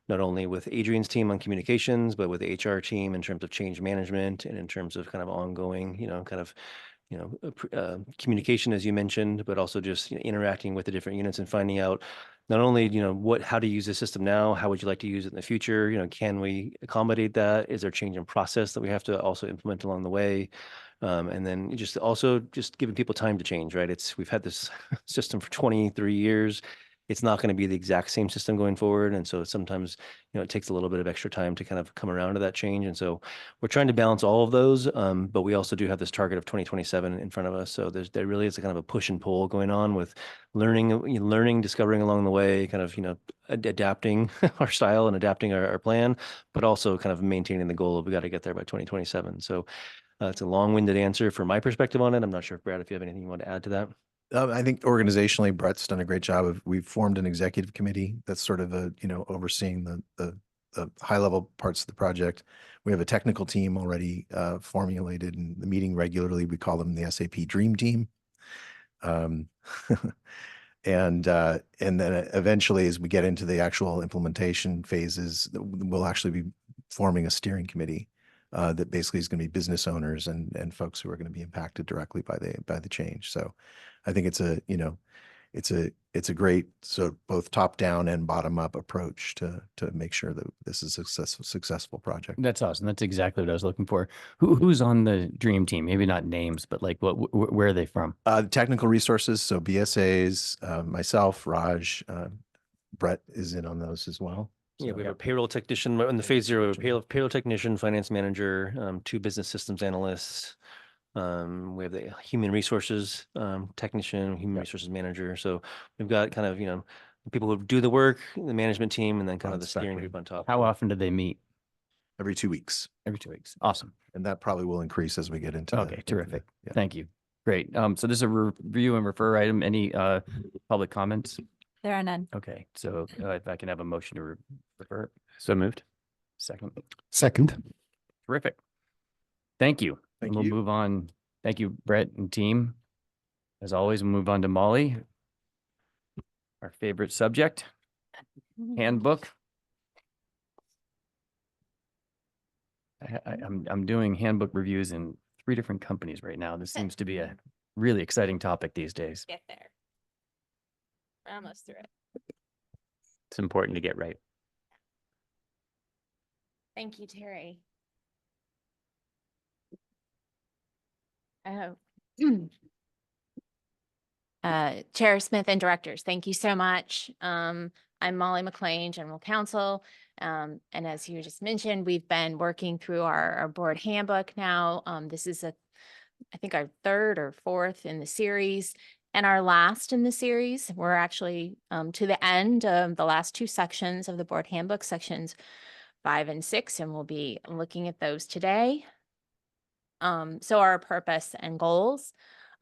not only with Adrian's team on communications, but with the HR team in terms of change management and in terms of kind of ongoing, communication, as you mentioned, but also just interacting with the different units and finding out not only, how to use the system now, how would you like to use it in the future? Can we accommodate that? Is there change in process that we have to also implement along the way? And then just giving people time to change, right? We've had this system for 23 years. It's not going to be the exact same system going forward. And so sometimes, it takes a little bit of extra time to kind of come around to that change. And so we're trying to balance all of those. But we also do have this target of 2027 in front of us. So there really is a kind of a push and pull going on with learning, discovering along the way, kind of, adapting our style and adapting our plan, but also kind of maintaining the goal of we got to get there by 2027. So it's a long-winded answer from my perspective on it. I'm not sure if Brad, if you have anything you want to add to that. I think organizationally, Brett's done a great job we've formed an executive committee that's sort of overseeing the high level parts of the project. We have a technical team already formulated and meeting regularly. We call them the SAP Dream Team. Um, and then eventually, as we get into the actual implementation phases, we'll actually be forming a steering committee that basically is going to be business owners and folks who are going to be impacted directly by the change. So I think it's a great, so both top down and bottom up approach to make sure that this is a successful project. That's awesome. That's exactly what I was looking for. Who's on the dream team? Maybe not names, but like where are they from? Technical resources, so BSAs, myself, Raj, Brett is in on those as well. Yeah, So- we have a payroll technician in the phase 0, payroll technician, finance manager, 2 business systems analysts. We have the human resources technician, human resources manager. So we've got kind of, people who do the work, the management team, and then kind of the steering spectrum. group on top. How often do they meet? Every 2 weeks. Every 2 weeks. Awesome. And that probably will increase as we get into. Okay, into terrific. yeah. Thank you. Great. So this is a review and refer item. Any public comments? There are none. Okay, so if I can have a motion to refer. So moved. Second. Second. Terrific. Thank you. Thank We'll you. move on. Thank you, Brett and team. As always, we'll move on to Molly. Our favorite subject, handbook. I'm doing handbook reviews in 3 different companies right now. This seems to be a really exciting topic these days. Get there. We're almost through it. It's important to get right. Thank you, Terry. Oh. Chair Smith and directors, thank you so much. I'm Molly McLean, General Counsel. And as you just mentioned, we've been working through our board handbook now. This is I think our 3rd or 4th in the series and our last in the series. We're actually to the end of the last 2 sections of the board handbook, sections 5 and 6, and we'll be looking at those today. So our purpose and goals,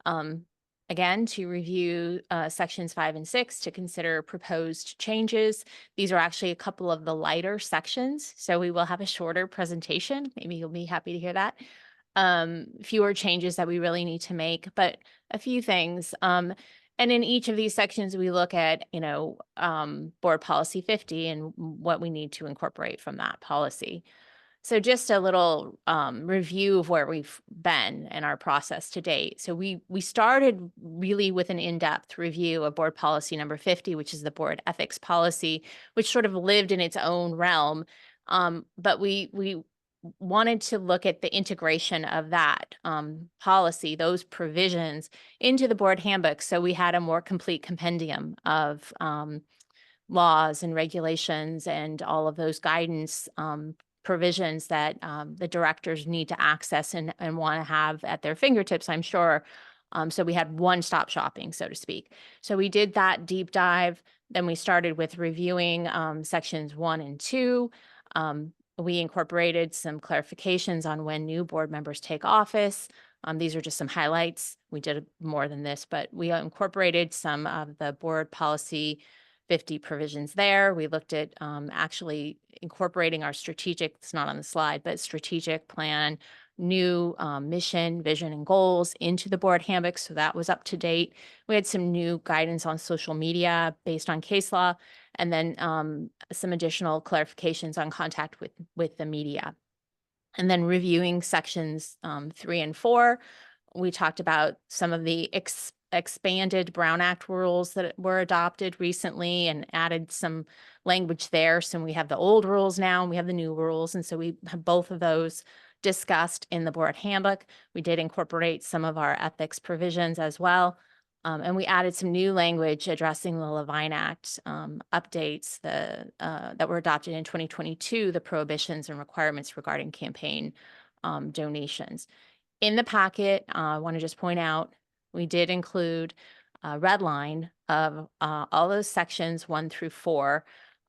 again, to review sections 5 and 6 to consider proposed changes. These are actually a couple of the lighter sections, so we will have a shorter presentation. Maybe you'll be happy to hear that. Fewer changes that we really need to make, but a few things. And in each of these sections, we look at, board policy 50 and what we need to incorporate from that policy. So just a little review of where we've been in our process to date. So we started really with an in-depth review of board policy number 50, which is the board ethics policy, which sort of lived in its own realm. But we wanted to look at the integration of that policy, those provisions into the board handbook. So we had a more complete compendium of laws and regulations and all of those guidance provisions that the directors need to access and want to have at their fingertips, I'm sure. So we had one-stop shopping, so to speak. So we did that deep dive. Then we started with reviewing sections 1 and 2. We incorporated some clarifications on when new board members take office. These are just some highlights. We did more than this, but we incorporated some of the board policy 50 provisions there. We looked at actually incorporating our strategic, it's not on the slide, but strategic plan, new mission, vision, and goals into the board handbook. So that was up to date. We had some new guidance on social media based on case law, and then some additional clarifications on contact with the media. And then reviewing sections 3 and 4, we talked about some of the expanded Brown Act rules that were adopted recently and added some language there. So we have the old rules now and we have the new rules. And so we have both of those discussed in the board handbook. We did incorporate some of our ethics provisions as well. And we added some new language addressing the Levine Act updates that were adopted in 2022, the prohibitions and requirements regarding campaign donations. In the packet, I want to just point out, we did include a red line of all those sections 1 through 4.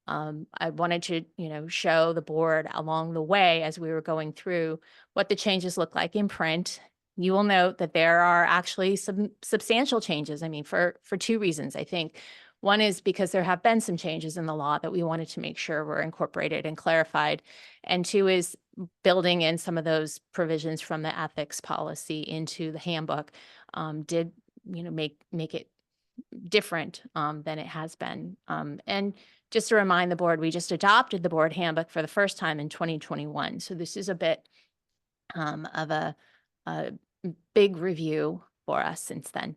I wanted to, show the board along the way as we were going through what the changes look like in print. You will note that there are actually some substantial changes. I mean, for 2 reasons, I think. One is because there have been some changes in the law that we wanted to make sure were incorporated and clarified. And 2 is building in some of those provisions from the ethics policy into the handbook did make it different than it has been. And just to remind the board, we just adopted the board handbook for the first time in 2021. So this is a bit of a big review for us since then.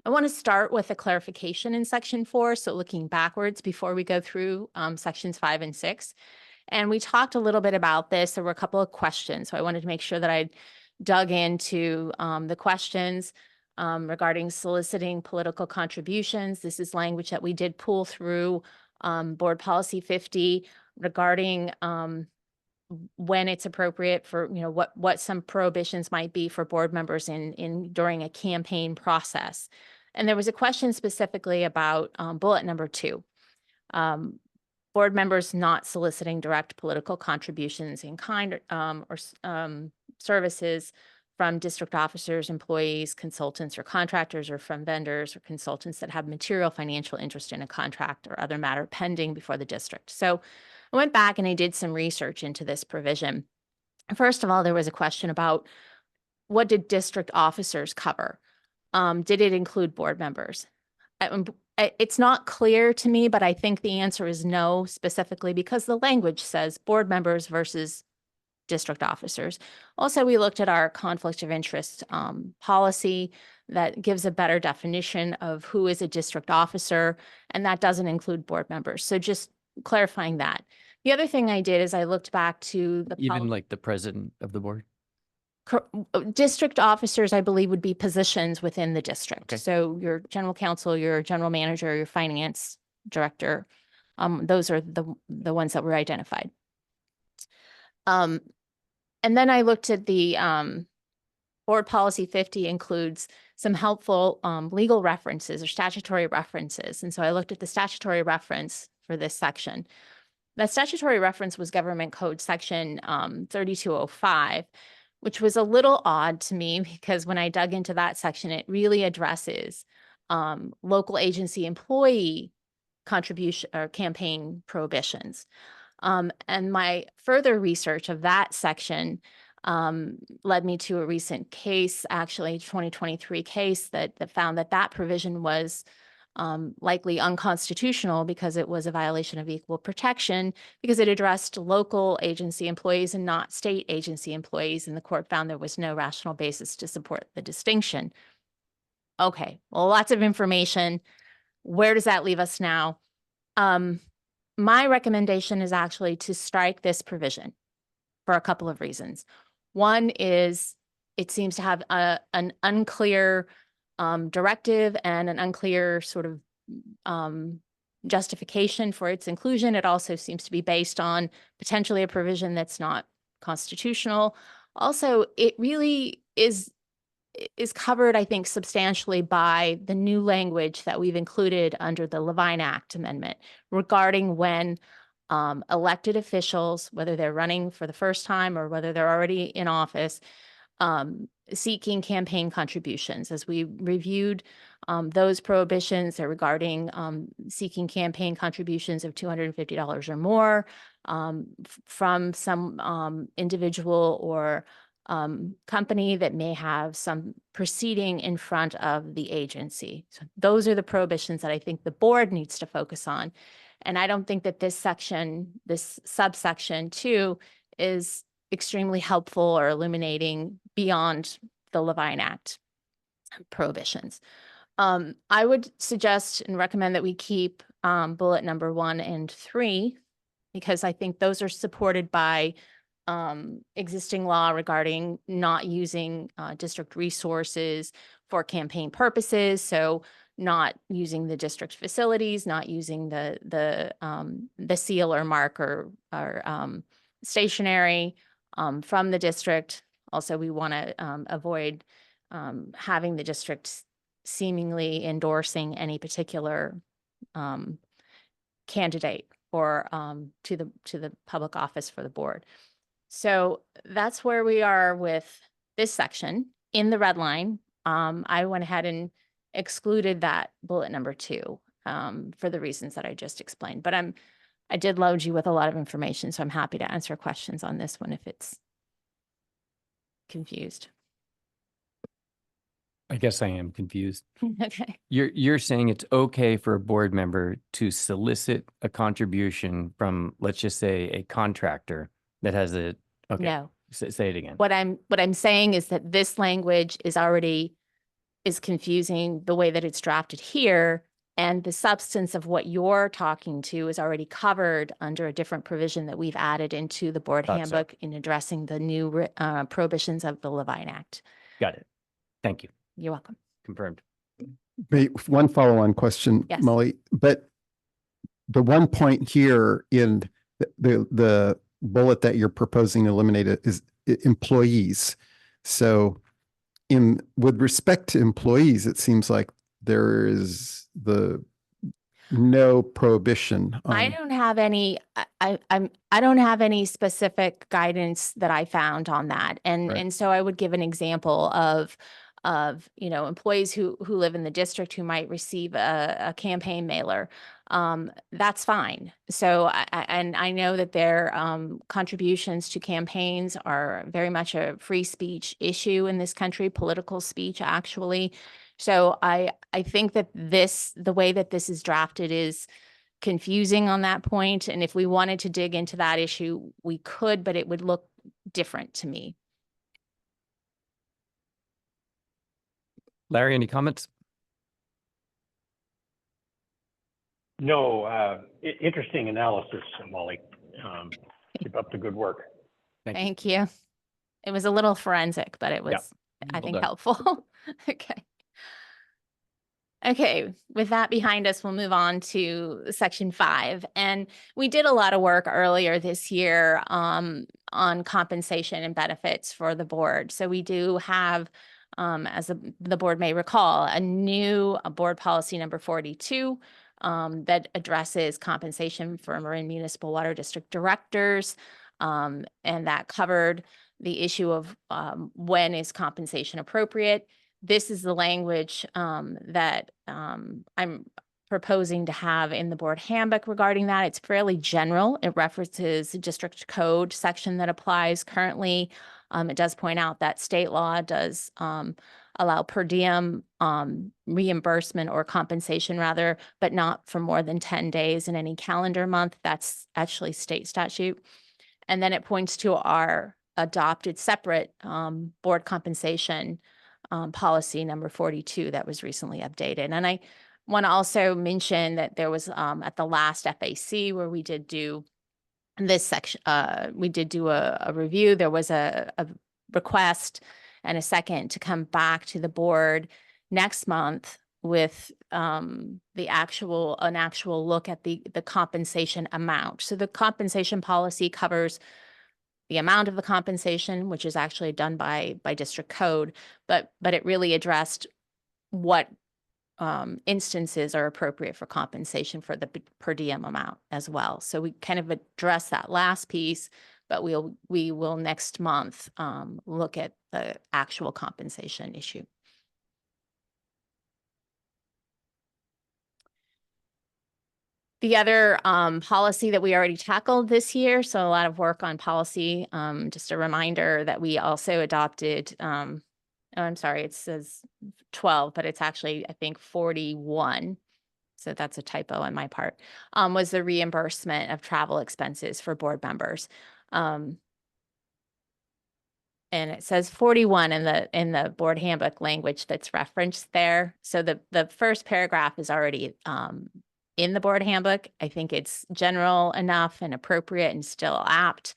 I want to start with a clarification in section 4. So looking backwards before we go through sections 5 and 6. And we talked a little bit about this. There were a couple of questions. So I wanted to make sure that I dug into the questions regarding soliciting political contributions. This is language that we did pull through Board Policy 50 regarding when it's appropriate for, what some prohibitions might be for board members during a campaign process. And there was a question specifically about bullet number 2. Board members not soliciting direct political contributions in kind or services from district officers, employees, consultants, or contractors, or from vendors or consultants that have material financial interest in a contract or other matter pending before the district. So I went back and I did some research into this provision. First of all, there was a question about what did district officers cover? Did it include board members? It's not clear to me, but I think the answer is no, specifically because the language says board members versus district officers. Also, we looked at our conflict of interest policy that gives a better definition of who is a district officer, and that doesn't include board members. So just clarifying that. The other thing I did is I looked back to the Even like the president of the board? district officers, I believe, would be positions within the district. Okay. So your general counsel, your general manager, your finance director, those are the ones that were identified. And then I looked at the Board Policy 50 includes some helpful legal references or statutory references. And so I looked at the statutory reference for this section. The statutory reference was Government Code Section 3205, which was a little odd to me because when I dug into that section, it really addresses local agency employee contribution or campaign prohibitions. And my further research of that section led me to a recent case, actually 2023 case that found that provision was likely unconstitutional because it was a violation of equal protection because it addressed local agency employees and not state agency employees. And the court found there was no rational basis to support the distinction. Okay, well, lots of information. Where does that leave us now? My recommendation is actually to strike this provision for a couple of reasons. One is it seems to have an unclear directive and an unclear sort of justification for its inclusion. It also seems to be based on potentially a provision that's not constitutional. Also, it really is covered, I think, substantially by the new language that we've included under the Levine Act amendment regarding when elected officials, whether they're running for the first time or whether they're already in office, seeking campaign contributions. As we reviewed those prohibitions regarding seeking campaign contributions of $250 or more from some individual or company that may have some proceeding in front of the agency. So those are the prohibitions that I think the board needs to focus on. And I don't think that this section, this subsection 2, is extremely helpful or illuminating beyond the Levine Act prohibitions. I would suggest and recommend that we keep bullet number 1 and 3 because I think those are supported by existing law regarding not using district resources for campaign purposes. So not using the district facilities, not using the seal or mark or stationery from the district. Also, we want to avoid having the district seemingly endorsing any particular candidate or to the public office for the board. So that's where we are with this section. In the red line, I went ahead and excluded that bullet number 2 for the reasons that I just explained. But I did load you with a lot of information, so I'm happy to answer questions on this one if it's confused. I guess I am confused. Okay. You're saying it's okay for a board member to solicit a contribution from, let's just say, a contractor that has a, okay, No. say it again. What I'm saying is that this language is confusing the way that it's drafted here. And the substance of what you're talking to is already covered under a different provision that we've added into the board Thought so. handbook in addressing the new prohibitions of the Levine Act. Got it. Thank you. You're welcome. Confirmed. One follow-on question, Yes. Molly, but the one point here in the bullet that you're proposing to eliminate it is employees. So with respect to employees, it seems like there is no prohibition. I don't have any, I don't have any specific guidance that I found on that. Right. And so I would give an example of, employees who live in the district who might receive a campaign mailer. That's fine. So, I know that their contributions to campaigns are very much a free speech issue in this country, political speech, actually. So I think that the way that this is drafted is confusing on that point. And if we wanted to dig into that issue, we could, but it would look different to me. Larry, any comments? No, interesting analysis, Molly. Keep up the good work. Thank you. It was a little forensic, but it was, I Well think, done. helpful. Okay. Okay, with that behind us, we'll move on to section 5. And we did a lot of work earlier this year on compensation and benefits for the board. So we do have, as the board may recall, a new board policy number 42 that addresses compensation for Marin Municipal Water District directors. And that covered the issue of when is compensation appropriate. This is the language that I'm proposing to have in the board handbook regarding that. It's fairly general. It references the district code section that applies currently. It does point out that state law does allow per diem reimbursement or compensation rather, but not for more than 10 days in any calendar month. That's actually state statute. And then it points to our adopted separate board compensation policy number 42 that was recently updated. And I want to also mention that there was at the last FAC where we did do this section, we did do a review. There was a request and a second to come back to the board next month with an actual look at the compensation amount. So the compensation policy covers the amount of the compensation, which is actually done by district code, but it really addressed what instances are appropriate for compensation for the per diem amount as well. So we kind of address that last piece, but we will next month look at the actual compensation issue. The other policy that we already tackled this year, so a lot of work on policy. Just a reminder that we also adopted, oh, I'm sorry, it says 12, but it's actually, I think, 41. So that's a typo on my part, was the reimbursement of travel expenses for board members. And it says 41 in the board handbook language that's referenced there. So the first paragraph is already in the board handbook. I think it's general enough and appropriate and still apt.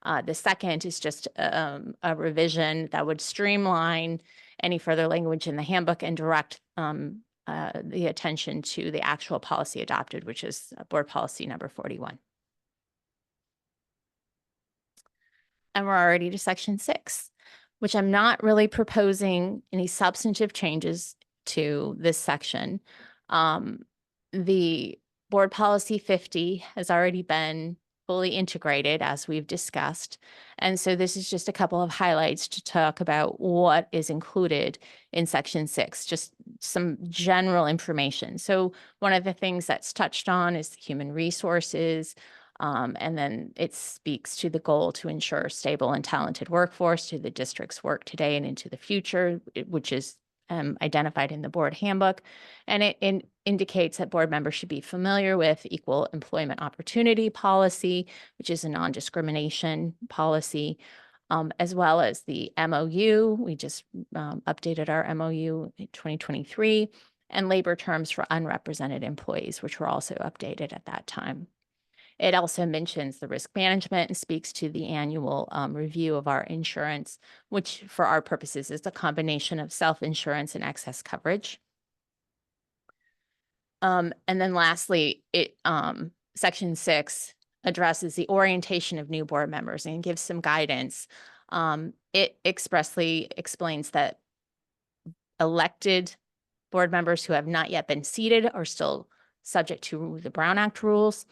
The second is just a revision that would streamline any further language in the handbook and direct the attention to the actual policy adopted, which is board policy number 41. And we're already to section 6, which I'm not really proposing any substantive changes to this section. The board policy 50 has already been fully integrated, as we've discussed. And so this is just a couple of highlights to talk about what is included in section 6, just some general information. So one of the things that's touched on is human resources. And then it speaks to the goal to ensure a stable and talented workforce to the district's work today and into the future, which is identified in the board handbook. And it indicates that board members should be familiar with equal employment opportunity policy, which is a non-discrimination policy, as well as the MOU. We just updated our MOU in 2023, and labor terms for unrepresented employees, which were also updated at that time. It also mentions the risk management and speaks to the annual review of our insurance, which for our purposes is a combination of self-insurance and excess coverage. And then lastly, Section 6 addresses the orientation of new board members and gives some guidance. It expressly explains that elected board members who have not yet been seated are still subject to the Brown Act rules.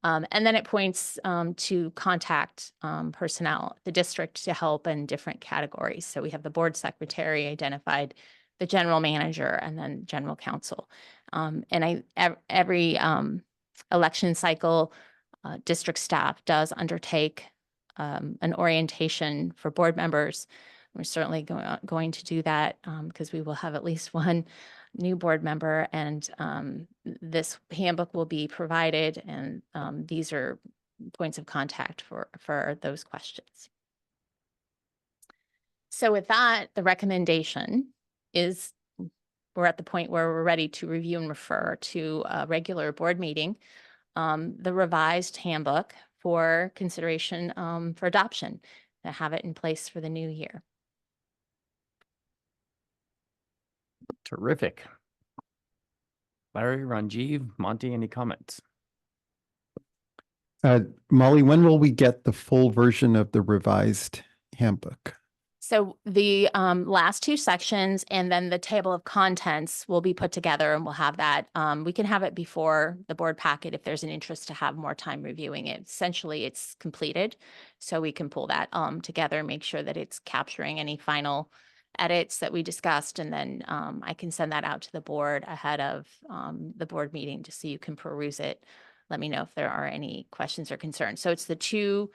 And then it points to contact personnel, the district to help in different categories. So we have the board secretary identified, the general manager, and then general counsel. And every election cycle, district staff does undertake an orientation for board members. We're certainly going to do that because we will have at least one new board member, and this handbook will be provided, and these are points of contact for those questions. So with that, the recommendation is we're at the point where we're ready to review and refer to a regular board meeting, the revised handbook for consideration for adoption, to have it in place for the new year. Terrific. Larry, Ranjiv, Monty, any comments? Molly, when will we get the full version of the revised handbook? So the last two sections and then the table of contents will be put together, and we'll have that. We can have it before the board packet if there's an interest to have more time reviewing it. Essentially, it's completed, so we can pull that together, make sure that it's capturing any final edits that we discussed, and then I can send that out to the board ahead of the board meeting just so you can peruse it. Let me know if there are any questions or concerns. So it's the two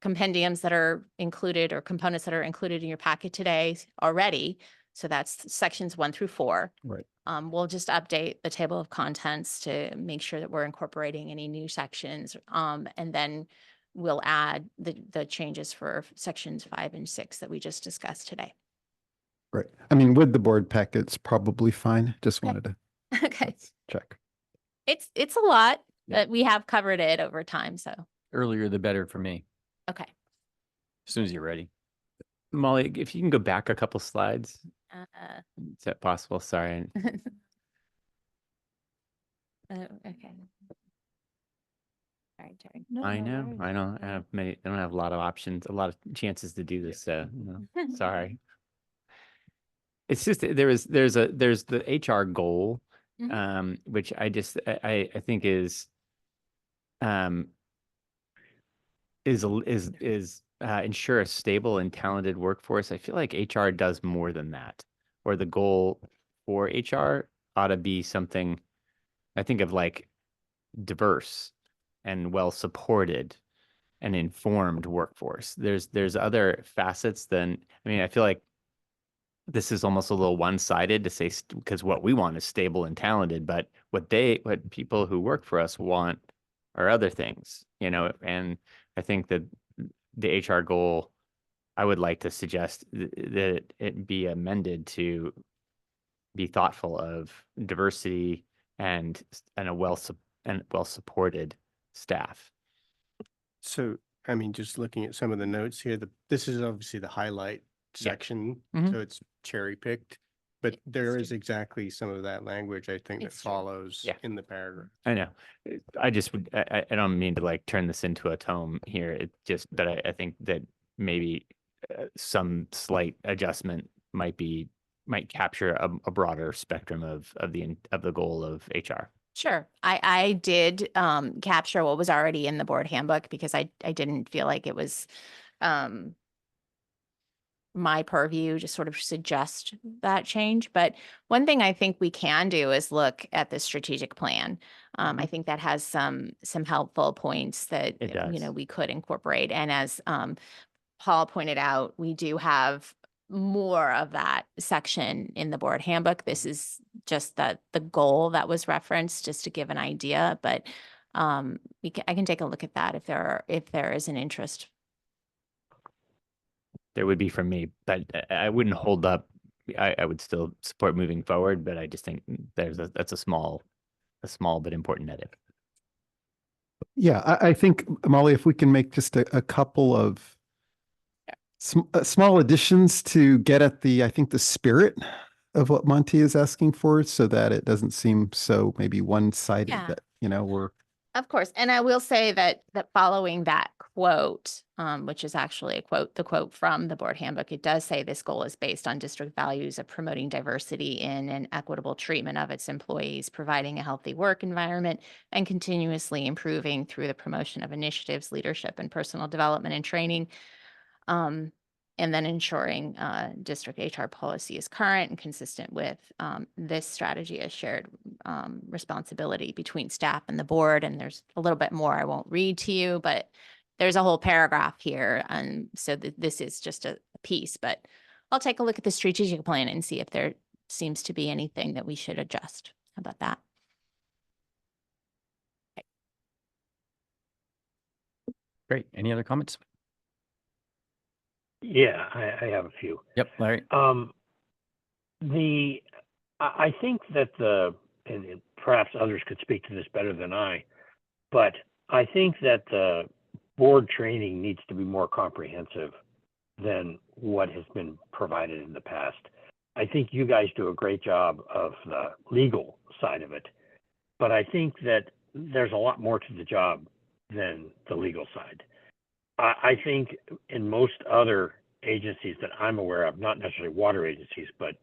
compendiums that are included, or components that are included in your packet today already. So that's sections 1 through 4. Right. We'll just update the table of contents to make sure that we're incorporating any new sections. And then we'll add the changes for sections 5 and 6 that we just discussed today. Right. I mean, with the board packets, probably fine. Just Okay. wanted to Okay. check. It's a lot, Yeah. but we have covered it over time. So, Earlier, the better for me, okay. as soon as you're ready. Molly, if you can go back a couple slides, is that possible? Sorry. Okay. All right, Terry. I know. I don't have a lot of options, a lot of chances to do this. So, sorry. It's just there's the HR goal, Mhm. which I think is ensure a stable and talented workforce. I feel like HR does more than that, or the goal for HR ought to be something I think of like diverse and well supported and informed workforce. There's other facets than, I mean, I feel like this is almost a little one-sided to say, because what we want is stable and talented, but what people who work for us want are other things, and I think that the HR goal, I would like to suggest that it be amended to be thoughtful of diversity and a well supported staff. So, I mean, just looking at some of the notes here, this is obviously the highlight section, Mhm. so it's cherry picked, but there is exactly some of that language, I think, that It's true. follows Yeah. in the paragraph. I know. I don't mean to like turn this into a tome here. But I think that maybe some slight adjustment might capture a broader spectrum of the goal of HR. Sure. I did capture what was already in the board handbook because I didn't feel like it was my purview to sort of suggest that change. But one thing I think we can do is look at the strategic plan. I think that has some helpful points that It does. we could incorporate. And as Paul pointed out, we do have more of that section in the board handbook. This is just the goal that was referenced, just to give an idea, but I can take a look at that if there is an interest. There would be from me, but I wouldn't hold up. I would still support moving forward, but I just think that's a small but important edit. Yeah, I think, Molly, if we can make just a couple of small additions to get at I think the spirit of what Monty is asking for, so that it doesn't seem so maybe one-sided Yeah. that, you know, we're. Of course. And I will say that following that quote, which is actually the quote from the board handbook, it does say this goal is based on district values of promoting diversity in and equitable treatment of its employees, providing a healthy work environment, and continuously improving through the promotion of initiatives, leadership, and personal development and training. And then ensuring district HR policy is current and consistent with this strategy as shared responsibility between staff and the board. And there's a little bit more I won't read to you, but there's a whole paragraph here. And so this is just a piece, but I'll take a look at the strategic plan and see if there seems to be anything that we should adjust. How about that? Great. Any other comments? Yeah, I have a few. Yep, Larry. I think that and perhaps others could speak to this better than I, but I think that the board training needs to be more comprehensive than what has been provided in the past. I think you guys do a great job of the legal side of it, but I think that there's a lot more to the job than the legal side. I think in most other agencies that I'm aware of, not necessarily water agencies, but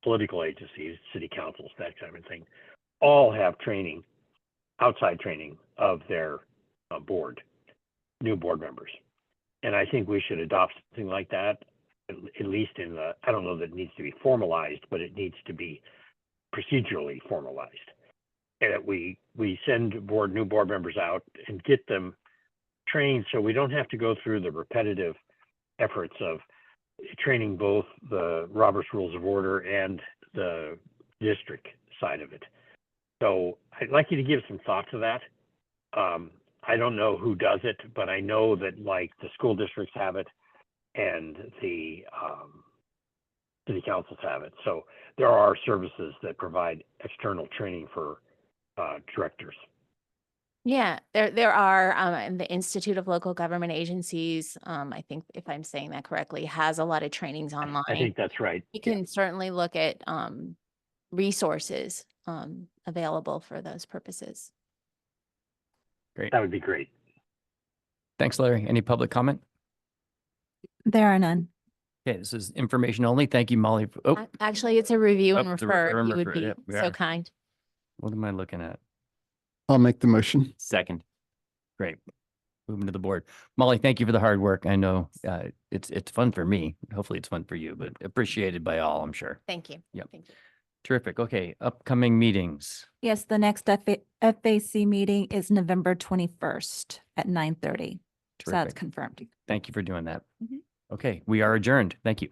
political agencies, city councils, that kind of thing, all have training, outside training of their new board members. And I think we should adopt something like that, at least I don't know that it needs to be formalized, but it needs to be procedurally formalized. And that we send new board members out and get them trained so we don't have to go through the repetitive efforts of training both the Robert's Rules of Order and the district side of it. So I'd like you to give some thought to that. I don't know who does it, but I know that like the school districts have it and the city councils have it. So there are services that provide external training for directors. Yeah, there are, and the Institute of Local Government Agencies, I think if I'm saying that correctly, has a lot of trainings online. I think that's right. You can certainly look at resources available for those purposes. Great. That would be great. Thanks, Larry. Any public comment? There are none. Okay, this is information only. Thank you, Molly. Oh, Actually, it's a review and the refer. and You would refer, be yep, we so are. kind. What am I looking at? I'll make the motion. Second. Great. Moving to the board. Molly, thank you for the hard work. I know it's fun for me. Hopefully it's fun for you, but appreciated by all, I'm sure. Thank you. Yep. Thank you. Terrific. Okay, upcoming meetings. Yes, the next FAC meeting is November 21st at 9:30. So that's Terrific. confirmed. Thank you for doing that. Mhm. Okay, we are adjourned. Thank you.